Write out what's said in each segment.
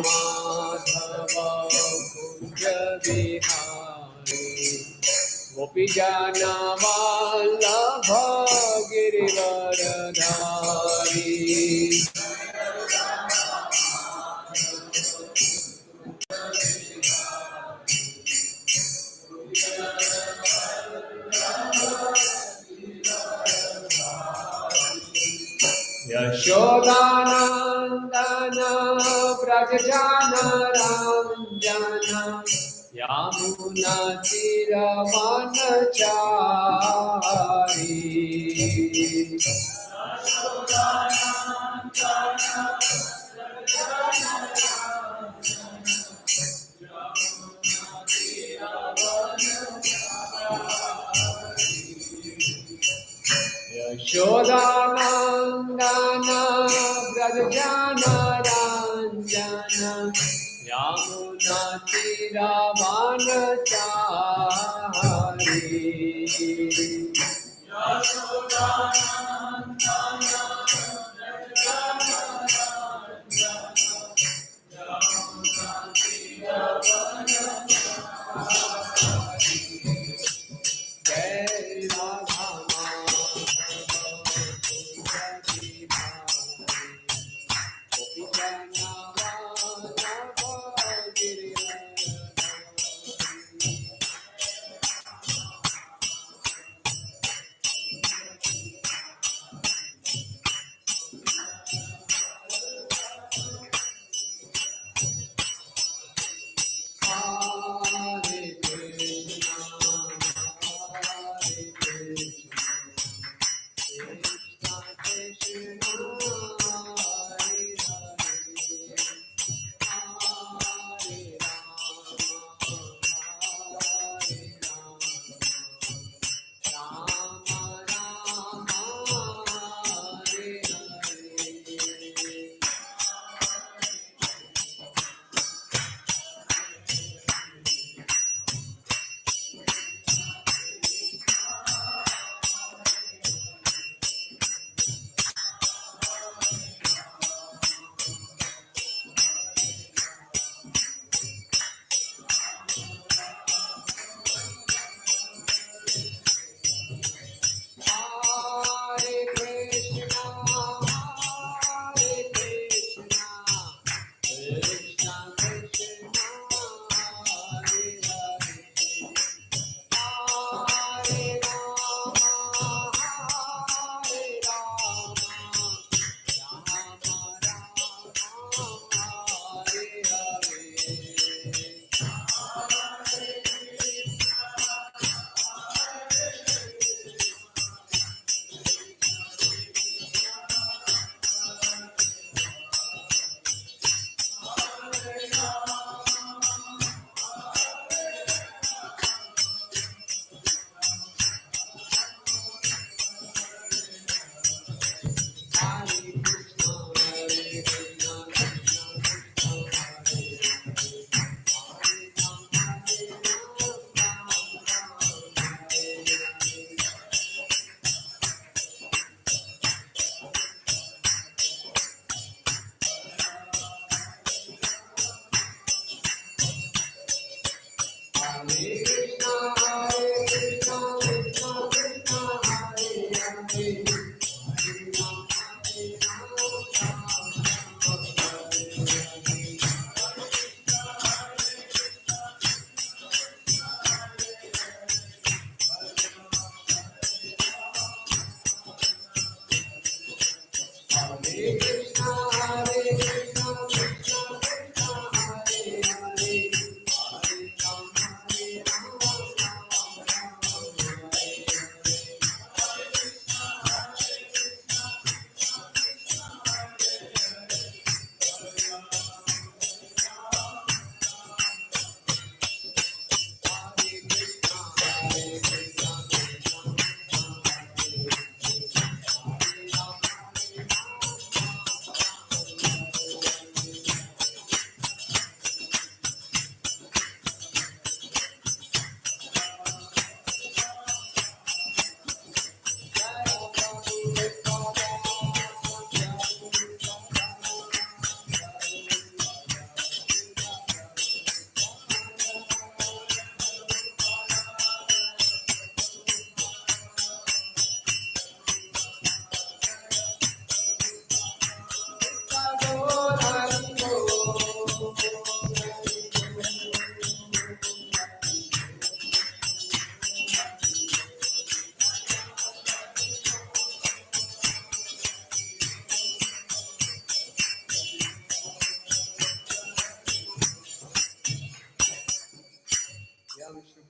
माधव कुंज विहारी गोपीजन वल्लभ गिरिवरधारी यशोदानंदन व्रज जन रंजन यमुना तीरवनचारी यशोदानंदन व्रज जन रंजन यमुना तीरवनचारी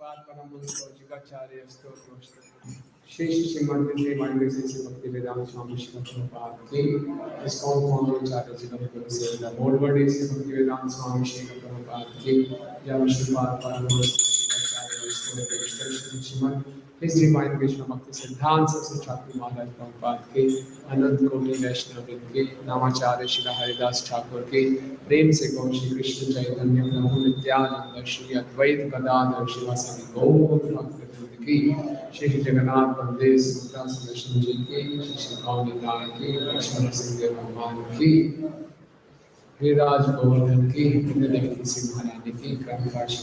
परमहंसोजिकाचार्य स्तोत्र श्री श्रीमद् मंडली से भक्ति वेदांत स्वामी श्री प्रभुपाद की इस्कॉन फाउंडर जगत से बोलवर्ड से भक्ति वेदांत स्वामी श्री प्रभुपाद की जब श्रीपाद परमहंसोजिकाचार्य स्तोत्र Shrimad His Divine Vishnu Bhakti Siddhanta Saraswati Thakur Maharaj Prabhupada की अनंत कोटि वैष्णव की नामाचार्य श्री हरिदास ठाकुर की प्रेम से गौ श्री कृष्ण चैतन्य प्रभु नित्यानंद श्री अद्वैत गदाधर शिवासादि गौर भक्तवृंद की श्री जगन्नाथ बलदेव सुभद्रा सुदर्शन जी की श्री गौरीनाथ की लक्ष्मण नरसिंह भगवान की गिरिराज गोवर्धन की देवी सिंह महारानी की क्रमकाश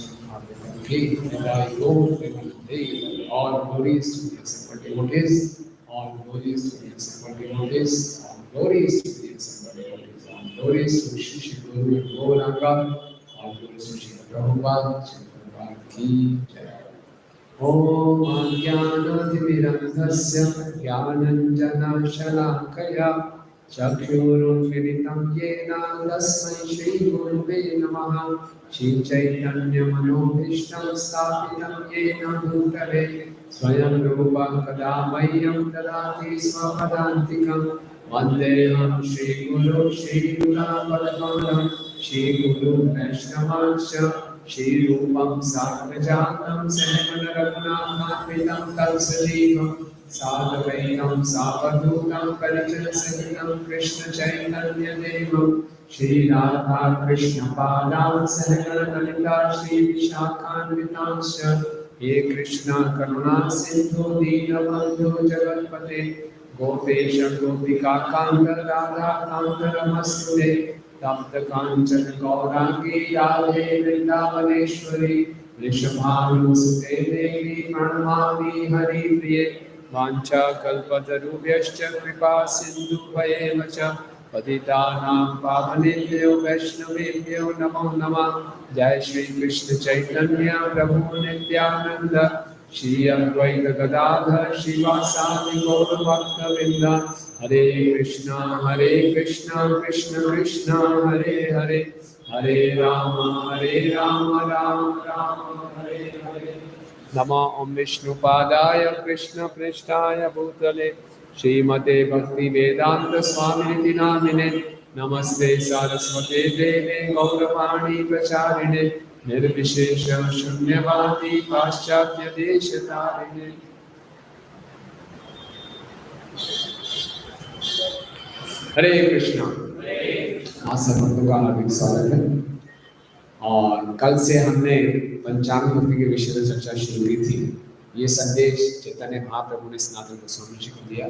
की हृदय गौर प्रेमानंदे all glories to the accepted devotees, all glories to the accepted devotees, all glories to the accepted devotees, all glories to Shri Shri Guru and Gauranga, all glories to Shri Prabhupada की जय। ओम अज्ञानातिमिरन्धस्य ज्ञानञ्जनशलाकया चक्षुरुन्मिलितं येन तस्मै श्रीगुरुवे नमः। श्रीचैतन्यमनोभीष्टं स्थापितं येन भूतले स्वयं रूपं कदा मह्यं ददाति स्वपदान्तिकं। वन्देऽहं श्रीगुरुं श्रीयुतापदकमलं श्रीगुरुं वैष्णवांश्च श्रीरूपं साग्रजातं सहगणरघुनाथान्वितं तत्सजीवं साद्वैतं सावधूतं परिजनसहितं कृष्णचैतन्यदेवं श्रीराधा कृष्णपादान् सहगणललिता श्रीविशाखान्वितांश्च हे कृष्णा करुणा सिन्धु दीनबन्धो जगत्पते गोपेश गोपिकान्त राधा कान्त नमस्ते तप्त कांचन गौरांगी राधे वृंदावनेश्वरी वृषभानुसुते देवी प्रणमामि हरिप्रिये वाञ्छा कल्पतरुभ्यश्च कृपा सिन्धुभ्येव च पतितानां पावनेभ्यो वैष्णवेभ्यो नमो नमः। जय श्री कृष्ण चैतन्य प्रभु नित्यानंद श्री अद्वैत गदाधर श्रीवासादि गौर भक्तवृंद। हरे कृष्णा कृष्ण कृष्ण हरे हरे हरे राम राम राम हरे हरे। नमो ओम विष्णुपादाय कृष्ण पृष्ठाय भूतले श्रीमते भक्ति वेदांत स्वामिनिति नामिने नमस्ते सारस्वते देवे गौरवाणी प्रचारिणे निर्विशेष शून्यवादी पाश्चात्य देशतारिणे। हरे कृष्णा। आज सब भक्तों का हार्दिक स्वागत है। और कल से हमने पंचांग भक्ति के विषय में चर्चा शुरू की थी। ये संदेश चैतन्य महाप्रभु ने सनातन गोस्वामी जी को दिया।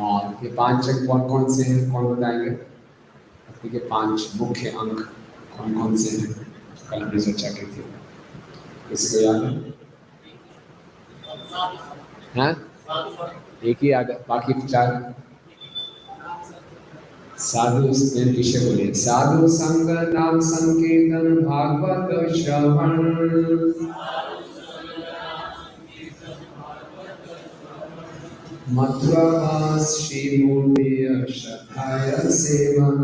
और ये 5 अंग कौन कौन से हैं, कौन बताएंगे? भक्ति के 5 मुख्य अंग कौन कौन से हैं, कल हमने चर्चा की थी। इसको याद है? हाँ, एक ही याद है, बाकी 4 साधु विषय बोलिए। साधु संग नाम संकीर्तन भागवत श्रवण मथुरावास श्री मूर्ति श्रद्धाय सेवन।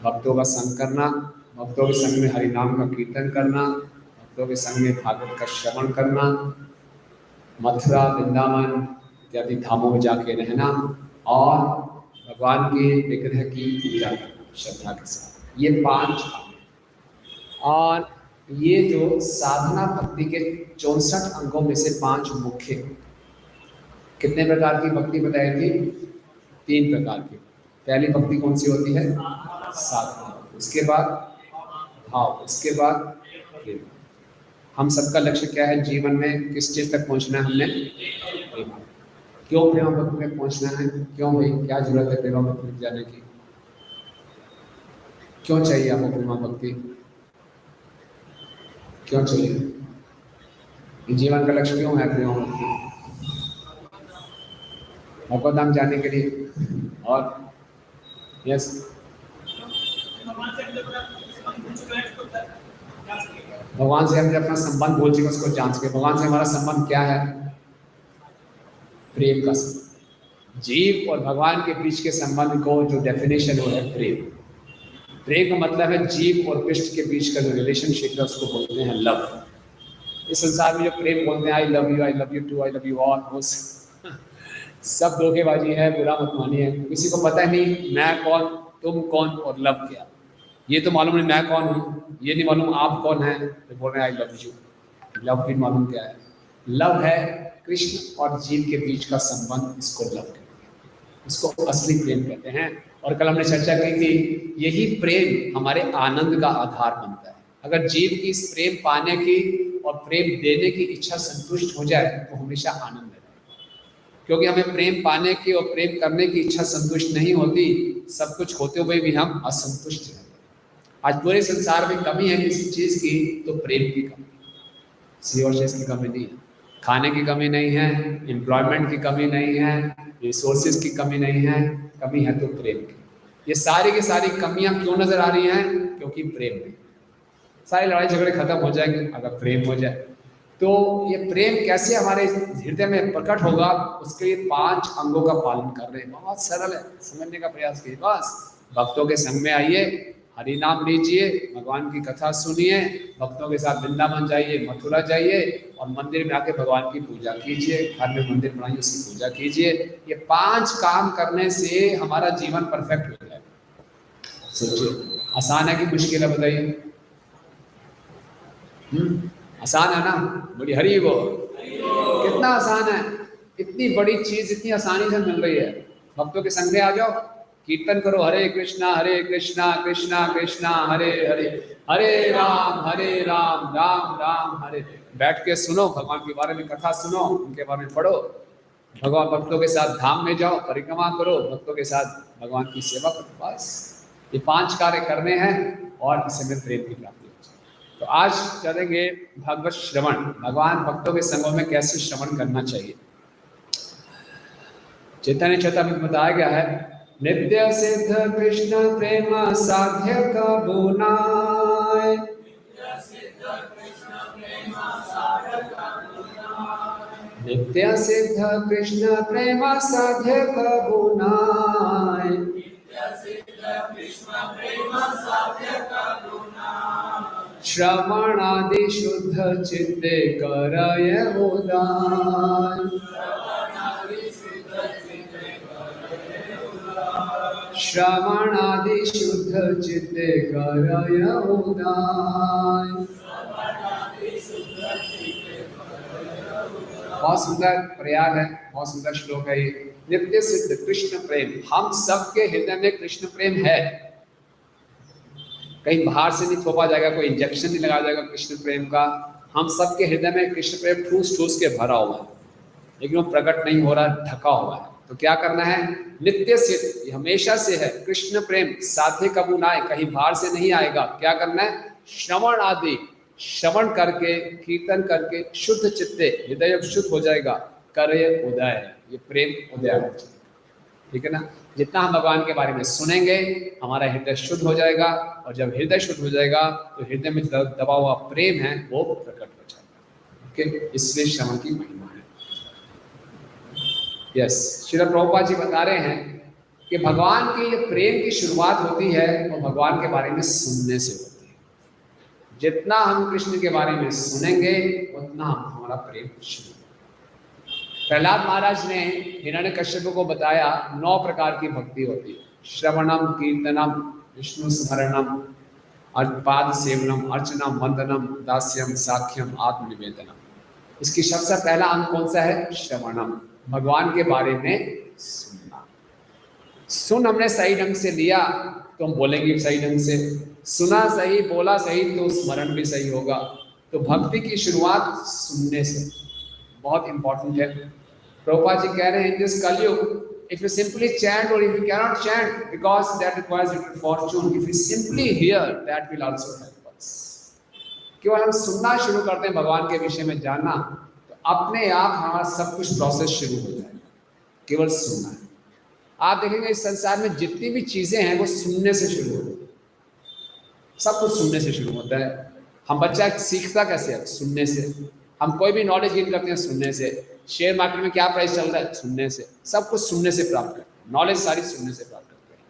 भक्तों का संग करना, भक्तों के संग में हरि नाम का कीर्तन करना, भक्तों के संग में भागवत का श्रवण करना, मथुरा वृंदावन इत्यादि धामों में जाके रहना और भगवान के विग्रह की पूजा करना श्रद्धा के साथ। ये 5। और ये जो साधना भक्ति के 64 अंगों में से 5 मुख्य। कितने प्रकार की भक्ति बताई थी? 3 प्रकार की। पहली भक्ति कौन सी होती है? साधना। उसके बाद भाव, उसके बाद प्रेम। हम सबका लक्ष्य क्या है जीवन में? किस चीज तक पहुंचना है हमने? प्रेम। क्यों प्रेम भक्ति में पहुंचना है? क्यों भाई, क्या जरूरत है प्रेम भक्ति में जाने की? क्यों चाहिए आपको प्रेम भक्ति? क्यों चाहिए? जीवन का लक्ष्य क्यों है प्रेम भक्ति? भगवत धाम जाने के लिए। और यस, भगवान से हमने अपना संबंध भूल चुके, उसको जान सके। भगवान से हमारा संबंध क्या है? प्रेम का संबंध। जीव और भगवान के बीच के संबंध को जो डेफिनेशन हो है प्रेम। प्रेम का मतलब है जीव और कृष्ण के बीच का जो रिलेशनशिप है उसको बोलते हैं लव। इस संसार में जो प्रेम बोलते हैं, I love you too, I love you all, वो सब धोखेबाजी है, बुरा मत मानिए। किसी को पता नहीं मैं कौन, तुम कौन और लव क्या। ये तो मालूम नहीं मैं कौन हूँ, ये नहीं मालूम आप कौन है, तो बोल रहे हैं आई लव यू। लव भी मालूम क्या है? लव है कृष्ण और जीव के बीच का संबंध, इसको लव कहते हैं, इसको असली प्रेम कहते हैं। और कल हमने चर्चा की थी, यही प्रेम हमारे आनंद का आधार बनता है। अगर जीव की इस प्रेम पाने की और प्रेम देने की इच्छा संतुष्ट हो जाए तो हमेशा आनंद है। क्योंकि हमें प्रेम पाने की और प्रेम करने की इच्छा संतुष्ट नहीं होती, सब कुछ होते हुए भी हम असंतुष्ट रहते हैं। आज पूरे संसार में कमी है किसी चीज की तो प्रेम की कमी, किसी और चीज की कमी नहीं है। खाने की कमी नहीं है, एम्प्लॉयमेंट की कमी नहीं है, रिसोर्सेज की कमी नहीं है, कमी है तो प्रेम की। ये सारी की सारी कमियां क्यों नजर आ रही हैं? क्योंकि प्रेम नहीं। सारी लड़ाई झगड़े खत्म हो जाएंगे अगर प्रेम हो जाए। तो ये प्रेम कैसे हमारे हृदय में प्रकट होगा, उसके लिए 5 अंगों का पालन कर रहे हैं। बहुत सरल है, समझने का प्रयास कीजिए। बस भक्तों के संग में आइए, हरि नाम लीजिए, भगवान की कथा सुनिए, भक्तों के साथ वृंदावन जाइए, मथुरा जाइए और मंदिर में आके भगवान की पूजा कीजिए। घर में मंदिर बनाइए, उसकी पूजा कीजिए। ये 5 काम करने से हमारा जीवन परफेक्ट हो जाए। सोचिए, आसान है कि मुश्किल है? बताइए। आसान है ना? बड़ी हरी वो कितना आसान है, इतनी बड़ी चीज इतनी आसानी से मिल रही है। भक्तों के संग में आ जाओ, कीर्तन करो, हरे कृष्णा कृष्णा कृष्णा हरे हरे, हरे राम राम राम हरे। बैठ के सुनो, भगवान के बारे में कथा सुनो, उनके बारे में पढ़ो, भगवान भक्तों के साथ धाम में जाओ, परिक्रमा करो, भक्तों के साथ भगवान की सेवा करो। बस ये 5 कार्य करने हैं और इससे में प्रेम की प्राप्ति। तो आज चलेंगे भागवत श्रवण, भगवान भक्तों के संगों में कैसे श्रवण करना चाहिए। चैतन्य चरितामृत में बताया गया है, नित्य सिद्ध कृष्ण प्रेम साध्य कबुनाय, नित्य सिद्ध कृष्ण प्रेम साध्य कबुनाय, श्रवणादि शुद्ध चित्ते करय उदार, श्रवणादि शुद्ध चित्ते करय उदार। बहुत सुंदर प्रयाग है, बहुत सुंदर श्लोक है ये। नित्य सिद्ध कृष्ण प्रेम, हम सबके हृदय में कृष्ण प्रेम है, कहीं बाहर से नहीं थोपा जाएगा, कोई इंजेक्शन नहीं लगाया जाएगा कृष्ण प्रेम का। हम सबके हृदय में कृष्ण प्रेम ठूस ठूस के भरा हुआ है, लेकिन वो प्रकट नहीं हो रहा, ढका हुआ है। तो क्या करना है? नित्य सिद्ध, हमेशा से है कृष्ण प्रेम, साध्य कबू ना आए, कहीं बाहर से नहीं आएगा। क्या करना है? श्रवण आदि, श्रवण करके, कीर्तन करके, शुद्ध चित्ते, हृदय शुद्ध हो जाएगा, करे उदय, ये प्रेम उदय हो जाएगा। ठीक है ना? जितना हम भगवान के बारे में सुनेंगे हमारा हृदय शुद्ध हो जाएगा, और जब हृदय शुद्ध हो जाएगा तो हृदय में दबा हुआ प्रेम है वो प्रकट हो जाएगा। ओके, इसलिए श्रवण की महिमा है। यस, श्रील प्रभुपाद जी बता रहे हैं कि भगवान की ये प्रेम की शुरुआत होती है वो भगवान के बारे में सुनने से होती है। जितना हम कृष्ण के बारे में सुनेंगे उतना हमारा प्रेम शुरू। प्रहलाद महाराज ने हिरण्यकश्यप को बताया 9 प्रकार की भक्ति होती है। श्रवणम, कीर्तनम, विष्णु स्मरणम, पाद सेवनम, अर्चनम, वंदनम, दास्यम, साख्यम, आत्मनिवेदनम। इसकी सबसे पहला अंग कौन सा है? श्रवणम, भगवान के बारे में सुनना। सुन हमने सही ढंग से लिया तो हम बोलेंगे सही ढंग से, सुना सही, बोला सही तो स्मरण भी सही होगा। तो भक्ति की शुरुआत सुनने से बहुत इंपॉर्टेंट है। प्रभुपाद जी कह रहे हैं, इन दिस कलयुग if you simply chant or if you cannot chant because that requires little fortune, if you simply hear that will also help us। केवल हम सुनना शुरू करते हैं भगवान के विषय में जानना तो अपने आप हमारा सब कुछ प्रोसेस शुरू हो जाएगा। केवल सुनना है। आप देखेंगे इस संसार में जितनी भी चीजें हैं वो सुनने से शुरू होती है, सब कुछ सुनने से शुरू होता है। हम बच्चा सीखता कैसे है? सुनने से। हम कोई भी नॉलेज गेन करते हैं सुनने से। शेयर मार्केट में क्या प्राइस चल रहा है? सुनने से। सब कुछ सुनने से प्राप्त करते हैं, नॉलेज सारी सुनने से प्राप्त करते हैं।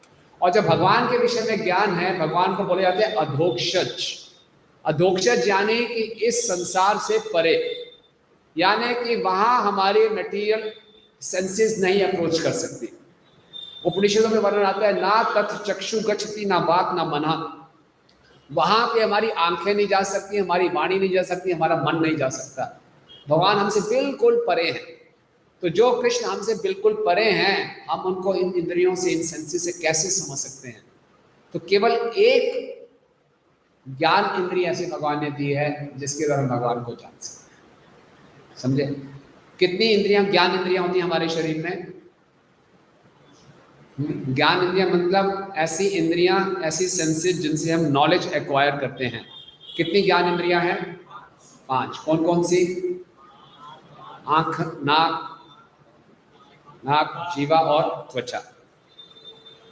और जब भगवान के विषय में ज्ञान है, भगवान को बोले जाते हैं अधोक्षज। अधोक्षज यानी कि इस संसार से परे, यानी कि वहां हमारी मटेरियल सेंसेस नहीं अप्रोच कर सकती। उपनिषदों में वर्णन आता है, ना तथ चक्षु गच्छति ना वाक ना मना। वहां पे हमारी आंखें नहीं जा सकती, हमारी वाणी नहीं जा सकती, हमारा मन नहीं जा सकता। भगवान हमसे बिल्कुल परे हैं। तो जो कृष्ण हमसे बिल्कुल परे हैं, हम उनको इन इंद्रियों से, इन सेंसेस से कैसे समझ सकते हैं? तो केवल एक ज्ञान इंद्रिय ऐसे भगवान ने दी है जिसके द्वारा हम भगवान को जान सकते हैं। समझे? कितनी इंद्रियां, ज्ञान इंद्रियां होती हैं हमारे शरीर में? ज्ञान इंद्रियां मतलब ऐसी इंद्रियां, ऐसी सेंसेस जिनसे हम नॉलेज एक्वायर करते हैं। कितनी ज्ञान इंद्रियां हैं? 5। कौन कौन सी? आंख, नाक, जीवा और त्वचा।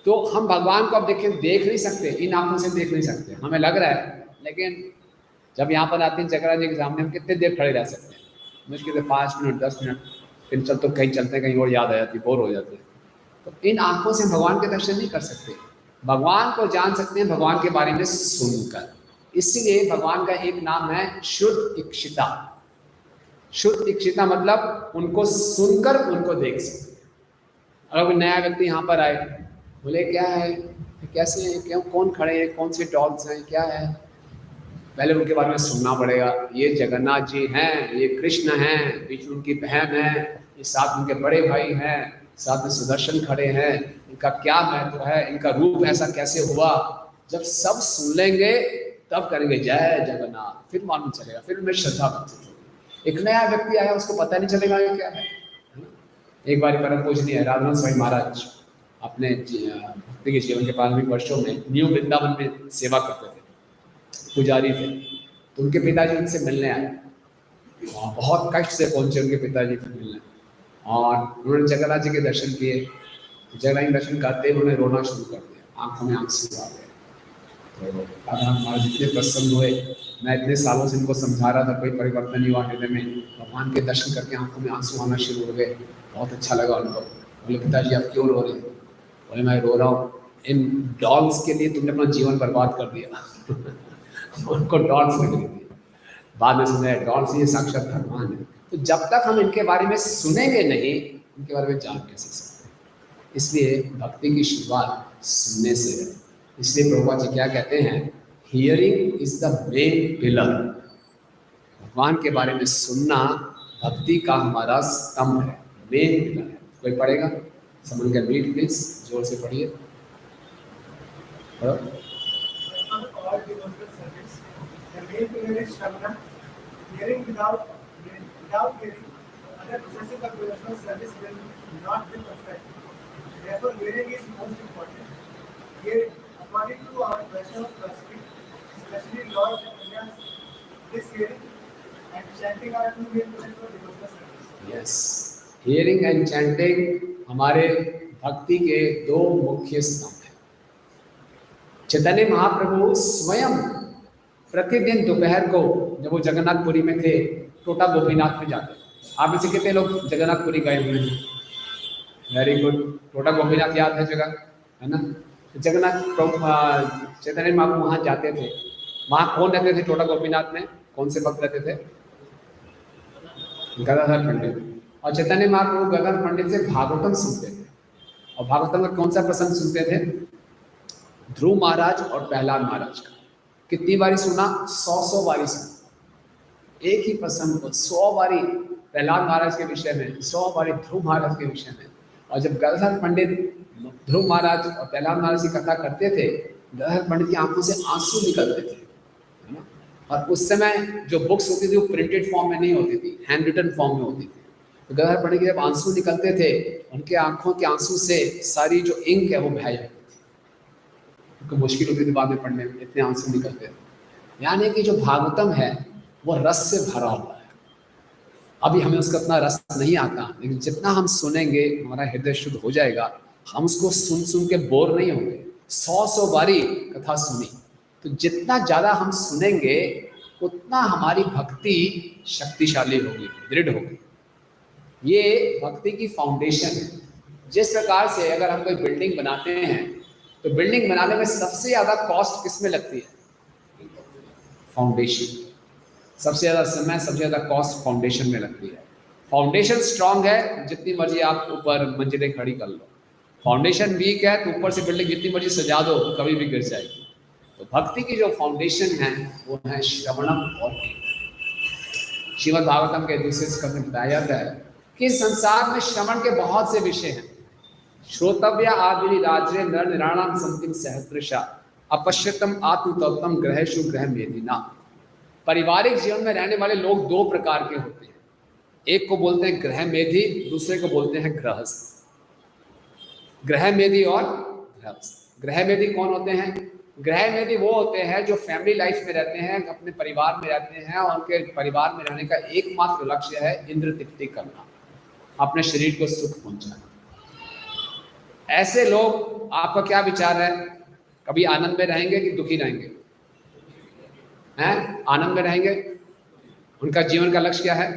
तो हम भगवान को अब देख नहीं सकते, इन आंखों से देख नहीं सकते, हमें लग रहा है। लेकिन जब यहाँ पर आते हैं चक्रा जी के सामने, हम कितने देर खड़े रह सकते हैं? मुश्किल से 5 मिनट, 10 मिनट, फिर तो कहीं चलते हैं, कहीं और याद आ जाती, बोर हो जाते हैं। तो इन आंखों से भगवान के दर्शन नहीं कर सकते। भगवान को जान सकते हैं भगवान के बारे में सुनकर। इसलिए भगवान का एक नाम है शुद्ध इक्षिता। शुद्ध इक्षिता मतलब उनको सुनकर उनको देख सकते। अगर कोई नया व्यक्ति यहाँ पर आए, बोले क्या है, कैसे हैं, क्यों, कौन खड़े हैं, कौन से डॉग्स हैं, क्या है, पहले उनके बारे में सुनना पड़ेगा। ये जगन्नाथ जी हैं, ये कृष्ण हैं, बीच में उनकी बहन है, ये साथ उनके बड़े भाई हैं, साथ में सुदर्शन खड़े हैं, इनका क्या महत्व है, इनका रूप ऐसा कैसे हुआ। जब सब सुन लेंगे तब करेंगे जय जगन्नाथ, फिर मालूम चलेगा, फिर उनमें श्रद्धा बनती होगी। एक नया व्यक्ति आया, उसको पता नहीं चलेगा ये क्या है। एक बार परम पूजनीय राजनाथ स्वामी महाराज अपने भक्ति के जीवन के प्रारंभिक वर्षों में न्यू वृंदावन में सेवा करते थे, पुजारी थे। तो उनके पिताजी उनसे मिलने आए, बहुत कष्ट से पहुंचे उनके पिताजी से मिलने, और उन्होंने जगन्नाथ जी के दर्शन किए। जगन्नाथ जी दर्शन करते ही उन्होंने रोना शुरू कर दिया, आंखों में आंसू आ गए। तो राजनाथ महाराज इतने प्रसन्न हुए, मैं इतने सालों से इनको समझा रहा था, कोई परिवर्तन नहीं हुआ हृदय में, भगवान के दर्शन करके आंखों में आंसू आना शुरू हो गए। बहुत अच्छा लगा उनको। बोले पिताजी आप क्यों रो रहे हैं? बोले मैं रो रहा हूँ, इन डॉग्स के लिए तुमने अपना जीवन बर्बाद कर दिया। उनको डॉग्स लग रही थी, बाद में सुना डॉग्स ये साक्षात भगवान है। तो जब तक हम इनके बारे में सुनेंगे नहीं, इनके बारे में जान कैसे सकते? इसलिए भक्ति की शुरुआत सुनने से है। इसलिए प्रभुपाद जी क्या कहते हैं, hearing is the main pillar. भगवान के बारे में सुनना भक्ति का हमारा स्तंभ है, मेन पिलर है। कोई पढ़ेगा? समझ कैन रीड प्लीज, जोर से पढ़िए। यस, हियरिंग एंड चैंटिंग हमारे भक्ति के 2 मुख्य स्तंभ हैं। चैतन्य महाप्रभु स्वयं प्रतिदिन दोपहर को, जब वो जगन्नाथपुरी में थे, टोटा गोपीनाथ में जाते। आप में से कितने लोग जगन्नाथपुरी गए हुए हैं? Very good. टोटा गोपीनाथ याद है जगह, है ना? जगन्नाथ चैतन्य महाप्रभु वहाँ जाते थे। वहाँ कौन रहते थे टोटा गोपीनाथ में? कौन से भक्त रहते थे? गदाधर पंडित। और चैतन्य महाप्रभु गदाधर पंडित से भागवतम सुनते थे। और भागवतम में कौन सा प्रसंग सुनते थे? ध्रुव महाराज और प्रहलाद महाराज का। कितनी बारी सुना? 100 बारी सुना। एक ही प्रसंग को 100 बारी प्रहलाद महाराज के विषय में, 100 बारी ध्रुव महाराज के विषय में। और जब गदाधर पंडित ध्रुव महाराज और प्रहलाद महाराज की कथा करते थे, गदाधर पंडित की आंखों से आंसू निकलते थे, है ना? और उस समय जो बुक्स होती थी वो प्रिंटेड फॉर्म में नहीं होती थी, हैंड रिटन फॉर्म में होती थी। तो गदाधर पंडित के जब आंसू निकलते थे, उनके आंखों के आंसू से सारी जो इंक है वो बह जाती थी, उनको मुश्किल होती थी बाद में पढ़ने में, इतने आंसू निकलते थे। यानी कि जो भागवतम है वो रस से भरा हुआ है। अभी हमें उसका इतना रस नहीं आता, लेकिन जितना हम सुनेंगे हमारा हृदय शुद्ध हो जाएगा। हम उसको सुन सुन के बोर नहीं होंगे। 100 बारी कथा सुनी, तो जितना ज़्यादा हम सुनेंगे उतना हमारी भक्ति शक्तिशाली होगी, दृढ़ होगी। ये भक्ति की फाउंडेशन है। जिस प्रकार से अगर हम कोई बिल्डिंग बनाते हैं तो बिल्डिंग बनाने में सबसे ज्यादा कॉस्ट किस में लगती है? फाउंडेशन। सबसे ज्यादा समय, सबसे ज्यादा कॉस्ट फाउंडेशन में लगती है। फाउंडेशन स्ट्रांग है, जितनी मर्जी आप ऊपर मंजिलें खड़ी कर लो। फाउंडेशन वीक है तो ऊपर से बिल्डिंग जितनी मर्जी सजा दो कभी भी गिर जाएगी। तो भक्ति की जो फाउंडेशन है वो है श्रवणम और कीर्तन। श्रीमद् भागवतम के दूसरे स्कंध में बताया जाता है कि संसार में श्रवण के बहुत से विषय हैं। श्रोतव्य आदि राज्य नर निराणाम संतिम सहस्त्रशा अपश्यतम आत्मतत्वम ग्रहेशु ग्रह मेदिना। पारिवारिक जीवन में रहने वाले लोग दो प्रकार के होते हैं। एक को बोलते हैं ग्रह मेधी, दूसरे को बोलते हैं गृहस्थ। ग्रह मेधी और गृहस्थ। ग्रह मेधी कौन होते हैं? ग्रह मेधी वो होते हैं जो फैमिली लाइफ में रहते हैं, अपने परिवार में रहते हैं और उनके परिवार में रहने का एकमात्र लक्ष्य है इंद्र तृप्ति करना, अपने शरीर को सुख पहुंचाना। ऐसे लोग, आपका क्या विचार है, कभी आनंद में रहेंगे कि दुखी रहेंगे? हैं? आनंद में रहेंगे। उनका जीवन का लक्ष्य क्या है?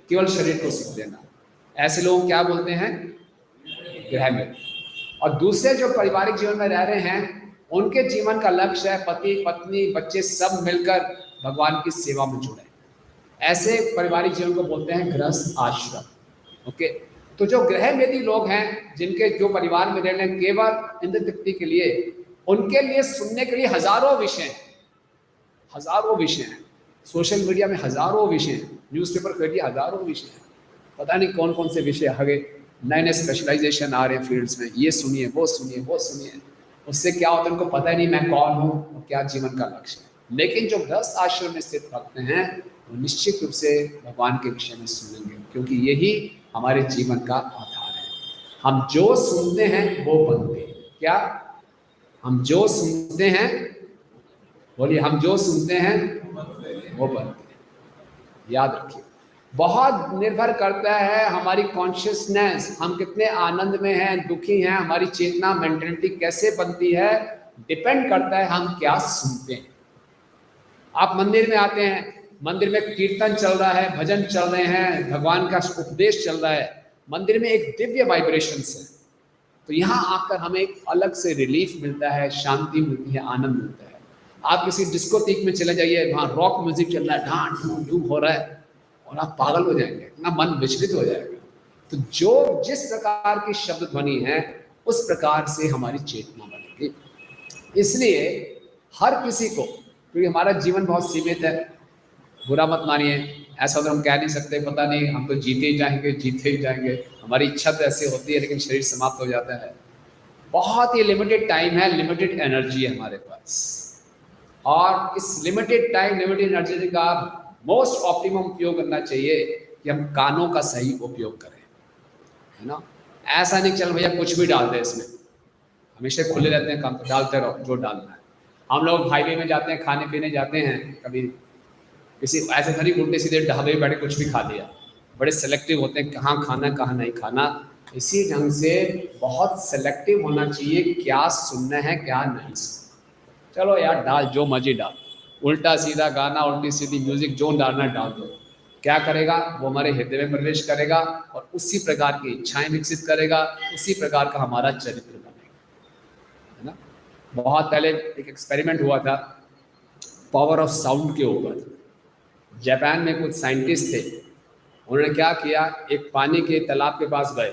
केवल शरीर को सुख देना। ऐसे लोग क्या बोलते हैं? ग्रह में। और दूसरे जो पारिवारिक जीवन में रह रहे हैं उनके जीवन का लक्ष्य है पति पत्नी बच्चे सब मिलकर भगवान की सेवा में जुड़े। ऐसे पारिवारिक जीवन को बोलते हैं गृहस्थ आश्रम। ओके, तो जो ग्रह मेधी लोग हैं, जिनके जो परिवार में रह रहे हैं केवल इंद्र तृप्ति के लिए, उनके लिए सुनने के लिए हजारों विषय हैं। हजारों विषय हैं। सोशल मीडिया में हजारों विषय हैं, न्यूज़पेपर खरीदिए हजारों विषय हैं, पता नहीं कौन कौन से विषय आगे नए नए स्पेशलाइजेशन आ रहे हैं फील्ड्स में। ये सुनिए, वो सुनिए, वो सुनिए। उससे क्या होता है, उनको पता ही नहीं मैं कौन हूँ और क्या जीवन का लक्ष्य है। लेकिन जो गृहस्थ आश्रम में स्थित भक्त हैं वो निश्चित रूप से भगवान के विषय में सुनेंगे, क्योंकि यही हमारे जीवन का आधार है। हम जो सुनते हैं वो बनते हैं। क्या? हम जो सुनते हैं, बोलिए, हम जो सुनते हैं वो बनते हैं। याद रखिए, बहुत निर्भर करता है हमारी कॉन्शियसनेस, हम कितने आनंद में हैं, दुखी हैं, हमारी चेतना मेंटेलिटी कैसे बनती है, डिपेंड करता है हम क्या सुनते हैं। आप मंदिर में आते हैं, मंदिर में कीर्तन चल रहा है, भजन चल रहे हैं, भगवान का उपदेश चल रहा है, मंदिर में एक दिव्य वाइब्रेशंस है, तो यहाँ आकर हमें एक अलग से रिलीफ मिलता है, शांति मिलती है, आनंद मिलता है। आप किसी डिस्कोथेक में चले जाइए, वहाँ रॉक म्यूजिक चल रहा है, ढांड ढूंढ ढूंढ हो रहा है और आप पागल हो जाएंगे, इतना मन विचलित हो जाएगा। तो जो जिस प्रकार की शब्द ध्वनि है उस प्रकार से हमारी चेतना बनेगी। इसलिए हर किसी को, क्योंकि हमारा जीवन बहुत सीमित है, बुरा मत मानिए, ऐसा तो हम कह नहीं सकते पता नहीं हम तो जीते ही जाएंगे, जीते ही जाएंगे, हमारी इच्छा तो ऐसे होती है लेकिन शरीर समाप्त हो जाता है। बहुत ही लिमिटेड टाइम है, लिमिटेड एनर्जी है हमारे पास, और इस लिमिटेड टाइम लिमिटेड एनर्जी का मोस्ट ऑप्टिमम उपयोग करना चाहिए कि हम कानों का सही उपयोग करें, है ना। ऐसा नहीं चल भैया कुछ भी डाल दे इसमें, हमेशा खुले रहते हैं, काम डालते रहो जो डालना है। हम लोग हाईवे में जाते हैं, खाने पीने जाते हैं, कभी किसी ऐसे थोड़ी उल्टे सीधे ढाबे बैठे कुछ भी खा लिया। बड़े सेलेक्टिव होते हैं कहाँ खाना कहाँ नहीं खाना। इसी ढंग से बहुत सेलेक्टिव होना चाहिए क्या सुनना है क्या नहीं सुनना। चलो यार डाल, जो मर्जी डाल, उल्टा सीधा गाना, उल्टी सीधी म्यूजिक, जो डालना डाल दो। क्या करेगा वो? हमारे हृदय में प्रवेश करेगा और उसी प्रकार की इच्छाएं विकसित करेगा, उसी प्रकार का हमारा चरित्र बनेगा, है ना। बहुत पहले एक एक्सपेरिमेंट हुआ था पावर ऑफ साउंड के ऊपर। जापान में कुछ साइंटिस्ट थे, उन्होंने क्या किया, एक पानी के तालाब के पास गए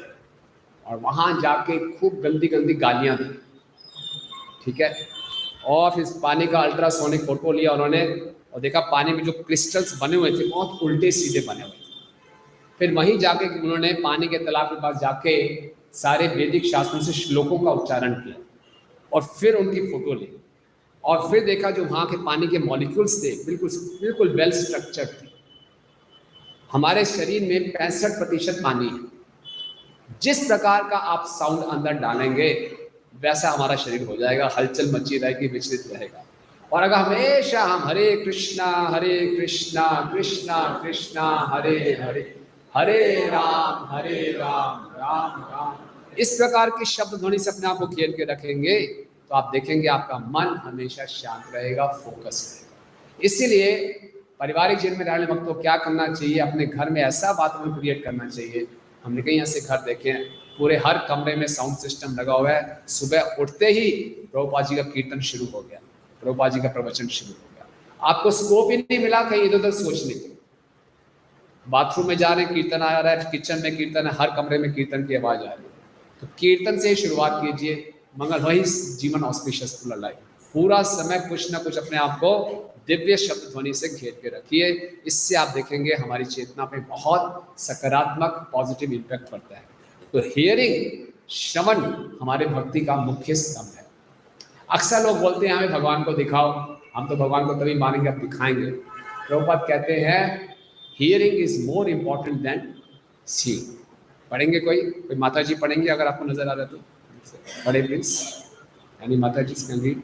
और वहाँ जाके खूब गंदी गंदी गालियाँ दी, ठीक है, और फिर पानी का अल्ट्रासोनिक फोटो लिया उन्होंने और देखा पानी में जो क्रिस्टल्स बने हुए थे बहुत उल्टे सीधे बने हुए थे। फिर वहीं जाके उन्होंने पानी के तालाब के पास जाके सारे वैदिक शास्त्रों से श्लोकों का उच्चारण किया और फिर उनकी फोटो ली और फिर देखा जो वहाँ के पानी के मॉलिक्यूल्स थे बिल्कुल बिल्कुल वेल स्ट्रक्चर्ड थे। हमारे शरीर में 65% पानी है। जिस प्रकार का आप साउंड अंदर डालेंगे वैसा हमारा शरीर हो जाएगा, हलचल मची रहेगी, विचलित रहेगा। और अगर हमेशा हम हरे कृष्णा कृष्णा कृष्णा हरे हरे, हरे राम राम राम, इस प्रकार की शब्द ध्वनि से अपने आप को घेर के रखेंगे तो आप देखेंगे आपका मन हमेशा शांत रहेगा, फोकस रहेगा। इसीलिए पारिवारिक जीवन में रहने वक्त को क्या करना चाहिए, अपने घर में ऐसा वातावरण क्रिएट करना चाहिए। हमने कहीं ऐसे घर देखे हैं पूरे हर कमरे में साउंड सिस्टम लगा हुआ है। सुबह उठते ही प्रभुपाद जी का कीर्तन शुरू हो गया, प्रभुपाद जी का प्रवचन शुरू हो गया। आपको स्कोप ही नहीं मिला कहीं इधर उधर सोचने की। बाथरूम में जा रहे हैं कीर्तन आ रहा है, किचन में कीर्तन है, हर कमरे में कीर्तन की आवाज आ रही है। तो कीर्तन से ही शुरुआत कीजिए, मंगल वही जीवन ऑस्पिशियस फुल लाइफ। पूरा समय कुछ ना कुछ अपने आप को दिव्य शब्द ध्वनि से घेर के रखिए। इससे आप देखेंगे हमारी चेतना पे बहुत सकारात्मक पॉजिटिव इम्पैक्ट पड़ता है। तो हियरिंग, श्रवण हमारे भक्ति का मुख्य स्तंभ है। अक्सर लोग बोलते हैं हमें भगवान को दिखाओ, हम तो भगवान को तभी मानेंगे अब दिखाएंगे। प्रभुपाद कहते हैं hearing is more important than seeing. पढ़ेंगे कोई माता जी पढ़ेंगे, अगर आपको नजर आ रहा है तो पढ़े प्लीज। यानी माता जी कैन रीड।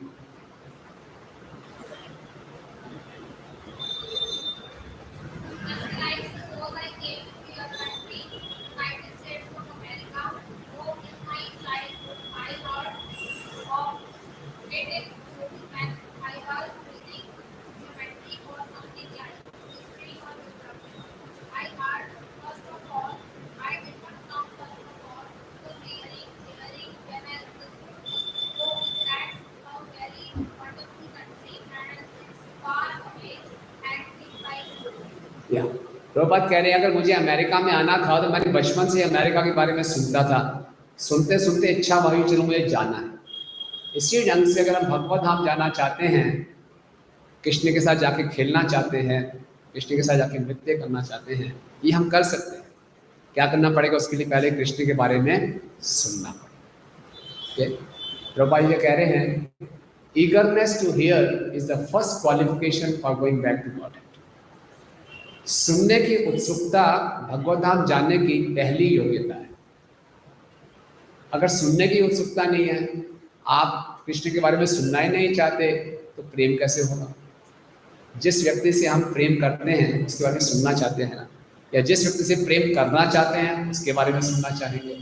प्रभुपाद कह रहे हैं अगर मुझे अमेरिका में आना था तो मैंने बचपन से अमेरिका के बारे में सुनता था, सुनते सुनते इच्छा हुई चलो मुझे जाना है। इसी ढंग से अगर हम भगवत धाम जाना चाहते हैं, कृष्ण के साथ जाके खेलना चाहते हैं, कृष्ण के साथ जाके नृत्य करना चाहते हैं, ये हम कर सकते हैं। क्या करना पड़ेगा? उसके लिए पहले कृष्ण के बारे में सुनना पड़ेगा। प्रभुपाद जी कह रहे हैं eagerness to hear is the first qualification for going back to God. सुनने की उत्सुकता भगवत धाम जानने की पहली योग्यता है। अगर सुनने की उत्सुकता नहीं है, आप कृष्ण के बारे में सुनना ही नहीं चाहते, तो प्रेम कैसे होगा? जिस व्यक्ति से हम प्रेम करते हैं उसके बारे में सुनना चाहते हैं ना, या जिस व्यक्ति से प्रेम करना चाहते हैं उसके बारे में सुनना चाहेंगे,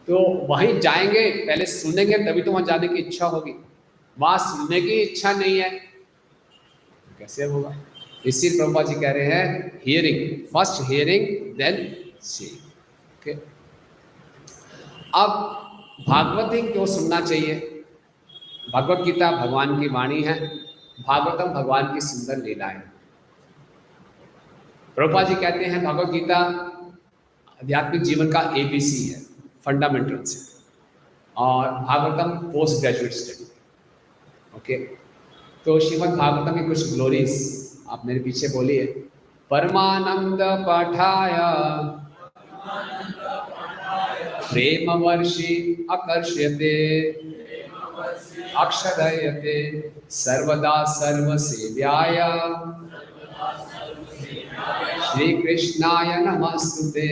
तो वहीं जाएंगे, पहले सुनेंगे तभी तो वहां जाने की इच्छा होगी। वहां सुनने की इच्छा नहीं है तो कैसे होगा? इसी प्रभुपाद जी कह रहे हैं hearing, first hearing then seeing. Okay, अब भागवत ही क्यों सुनना चाहिए? भगवत गीता भगवान की वाणी है, भागवतम भगवान की सुंदर लीलाएं। प्रभुपाद जी कहते हैं भगवत गीता आध्यात्मिक जीवन का ABC है, फंडामेंटल्स है, और Bhagavatam post graduate study. Okay, तो श्रीमद् भागवतम की कुछ ग्लोरीज आप मेरे पीछे बोलिए। परमानंद पठाय प्रेम वर्षि आकर्ष्यते अक्षरयते सर्वदा सर्वसेव्याय श्री कृष्णाय नमस्तुते।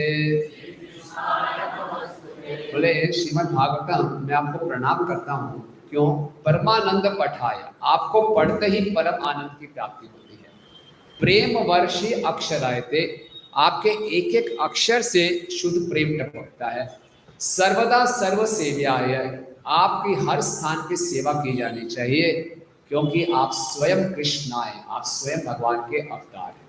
बोले श्रीमद् भागवतम मैं आपको प्रणाम करता हूँ। क्यों? परमानंद पठाय, आपको पढ़ते ही परम आनंद की प्राप्ति होती है। प्रेम वर्षी अक्षरायते, आपके एक एक अक्षर से शुद्ध प्रेम टपकता है। सर्वदा सर्व सेव्याय, आपकी हर स्थान की सेवा की जानी चाहिए, क्योंकि आप स्वयं कृष्णाय, आप स्वयं भगवान के अवतार हैं।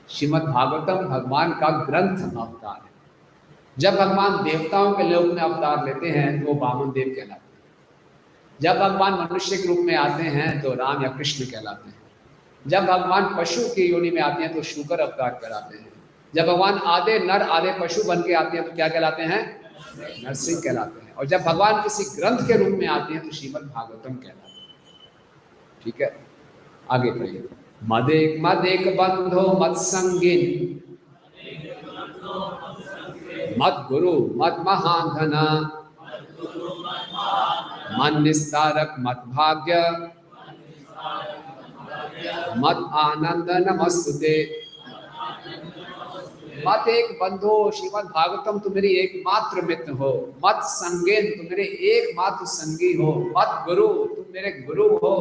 श्रीमद् भागवतम भगवान का ग्रंथ अवतार है। जब भगवान देवताओं के लोक में अवतार लेते हैं तो वो वामन देव कहलाते हैं। जब भगवान मनुष्य के रूप में आते हैं तो राम या कृष्ण कहलाते हैं। जब भगवान पशु की योनि में आते हैं तो शुकर अवतार कहलाते हैं। जब भगवान आधे नर आधे पशु बन के आते हैं तो क्या कहलाते हैं? नरसिंह कहलाते हैं। और जब भगवान किसी ग्रंथ के रूप में आते हैं तो श्रीमद् भागवतम कहलाते हैं। ठीक है, आगे पढ़िए। मदेक बंधो मत संगिन मत गुरु मत महाधना मन निस्तारक मत भाग्य मत आनंद नमस्तुते। मत एक बंधो, श्रीमद् भागवतम तुम मेरी एकमात्र मित्र हो। मत संगेन, तुम मेरे एकमात्र संगी हो। मत गुरु, तुम मेरे गुरु हो।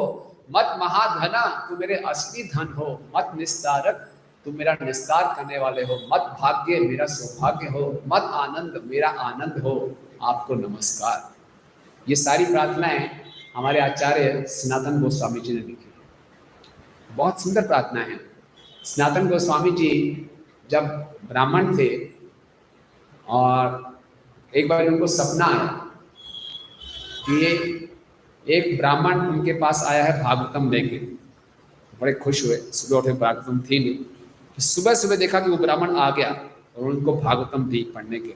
मत महाधना, तुम मेरे असली धन हो। मत निस्तारक, तुम मेरा निस्तार करने वाले हो। मत भाग्य, मेरा सौभाग्य हो। मत आनंद, मेरा आनंद हो। आपको नमस्कार। ये सारी प्रार्थनाएं हमारे आचार्य सनातन गोस्वामी जी ने लिखी है। बहुत सुंदर प्रार्थना है। सनातन गोस्वामी जी जब ब्राह्मण थे और एक बार उनको सपना आया कि ये एक ब्राह्मण उनके पास आया है भागवतम लेके। बड़े खुश हुए, सुबह उठे भागवतम थी नहीं, तो सुबह सुबह देखा कि वो ब्राह्मण आ गया और उनको भागवतम दी पढ़ने के लिए।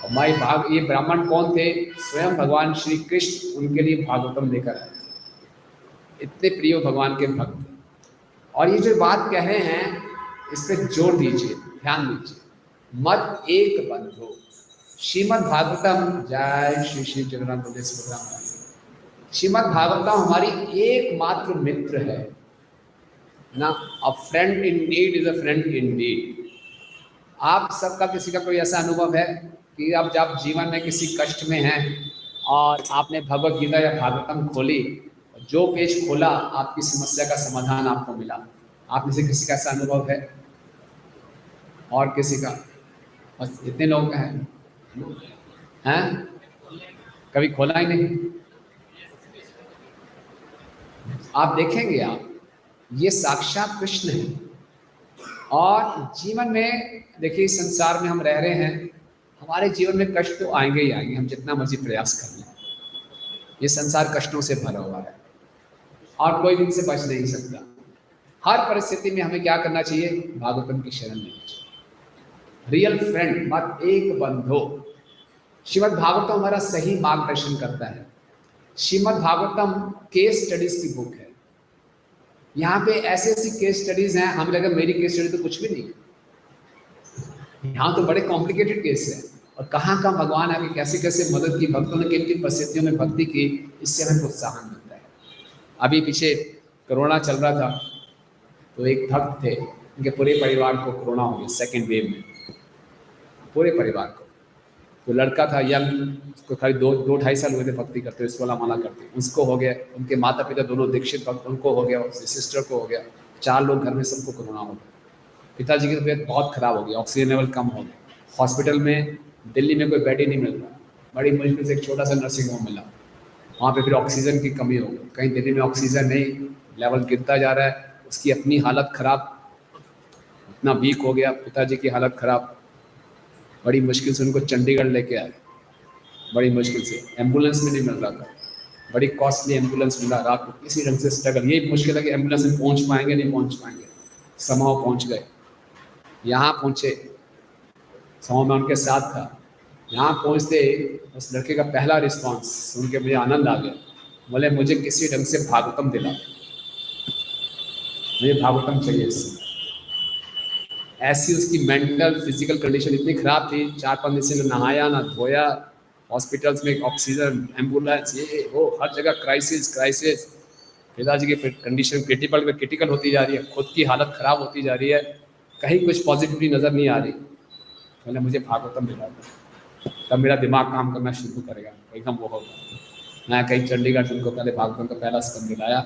और ये ब्राह्मण कौन थे? स्वयं भगवान श्री कृष्ण उनके लिए भागवतम लेकर आए थे। इतने प्रिय भगवान के भक्त। और ये जो बात कह रहे हैं इस पर जोर दीजिए, ध्यान दीजिए। मत एक बंधो। श्रीमद् भागवतम, जय श्री श्री जगन्नाथ बलदेव सुभद्रा। श्रीमद् भागवतम हमारी एकमात्र मित्र है ना। अ friend in need is a friend in need. आप सबका किसी का कोई ऐसा अनुभव है कि आप जब जीवन में किसी कष्ट में हैं और आपने भगवत गीता या भागवतम खोली, जो पेज खोला आपकी समस्या का समाधान आपको मिला? आप में से किसी का ऐसा अनुभव है? और किसी का? बस इतने लोग का हैं? कभी खोला ही नहीं? आप देखेंगे, आप ये साक्षात कृष्ण है। और जीवन में देखिए, संसार में हम रह रहे हैं, हमारे जीवन में कष्ट तो आएंगे ही आएंगे, हम जितना मर्जी प्रयास कर लें। ये संसार कष्टों से भरा हुआ है और कोई भी इनसे बच नहीं सकता। हर परिस्थिति में हमें क्या करना चाहिए? भागवतम की शरण लेनी चाहिए। रियल फ्रेंड, मत एक बंधो। श्रीमद् भागवतम हमारा सही मार्गदर्शन करता है। श्रीमद् भागवतम केस स्टडीज की बुक है। यहाँ पे ऐसे ऐसी केस स्टडीज हैं, हमें लगा मेरी केस स्टडी तो कुछ भी नहीं है। यहाँ तो बड़े कॉम्प्लिकेटेड केस है और कहाँ कहाँ भगवान आके कैसे कैसे मदद की, भक्तों ने किन किन परिस्थितियों में भक्ति की, इससे हमें प्रोत्साहन मिलता है। अभी पीछे कोरोना चल रहा था, तो एक भक्त थे, उनके पूरे परिवार को कोरोना हो गया सेकेंड वेव में, पूरे परिवार को। तो लड़का था यंग, उसको खाली 2-2.5 साल हुए थे भक्ति करते हुए, 16 माला करते, उसको हो गया। उनके माता पिता दोनों दीक्षित भक्त, उनको हो गया, उसकी सिस्टर को हो गया। 4 लोग घर में, सबको कोरोना हो गया। पिताजी की तबीयत बहुत खराब हो गई, ऑक्सीजन लेवल कम हो गया। हॉस्पिटल में दिल्ली में कोई बेड ही नहीं मिल रहा, बड़ी मुश्किल से एक छोटा सा नर्सिंग होम मिला। वहाँ पे फिर ऑक्सीजन की कमी हो गई, कहीं दिल्ली में ऑक्सीजन नहीं, लेवल गिरता जा रहा है। उसकी अपनी हालत खराब, इतना वीक हो गया, पिताजी की हालत खराब। बड़ी मुश्किल से उनको चंडीगढ़ लेके आए, बड़ी मुश्किल से, एम्बुलेंस में नहीं मिल रहा था, बड़ी कॉस्टली एम्बुलेंस मिला। रात को किसी ढंग से स्ट्रगल, यही मुश्किल है कि एम्बुलेंस में पहुंच पाएंगे नहीं पहुंच पाएंगे। समाओ पहुंच गए, यहाँ पहुंचे, समाओ में उनके साथ था। यहाँ पहुंचते उस लड़के का पहला रिस्पॉन्स सुन के मुझे आनंद आ गया। बोले मुझे किसी ढंग से भागवतम दिला, मुझे भागवतम चाहिए इससे। ऐसी उसकी मेंटल फिजिकल कंडीशन इतनी खराब थी, 4-5 दिन से नहाया ना धोया, हॉस्पिटल्स में ऑक्सीजन, एम्बुलेंस, ये वो हर जगह क्राइसिस क्राइसिस। पिताजी की कंडीशन क्रिटिकल होती जा रही है, खुद की हालत खराब होती जा रही है, कहीं कुछ पॉजिटिविटी नज़र नहीं आ रही। मैंने मुझे भागवतम दिला था, तब मेरा दिमाग काम करना शुरू करेगा, एकदम वो होगा। मैं कहीं चंडीगढ़ से उनको पहले भागवतम का पहला स्कंद दिलाया,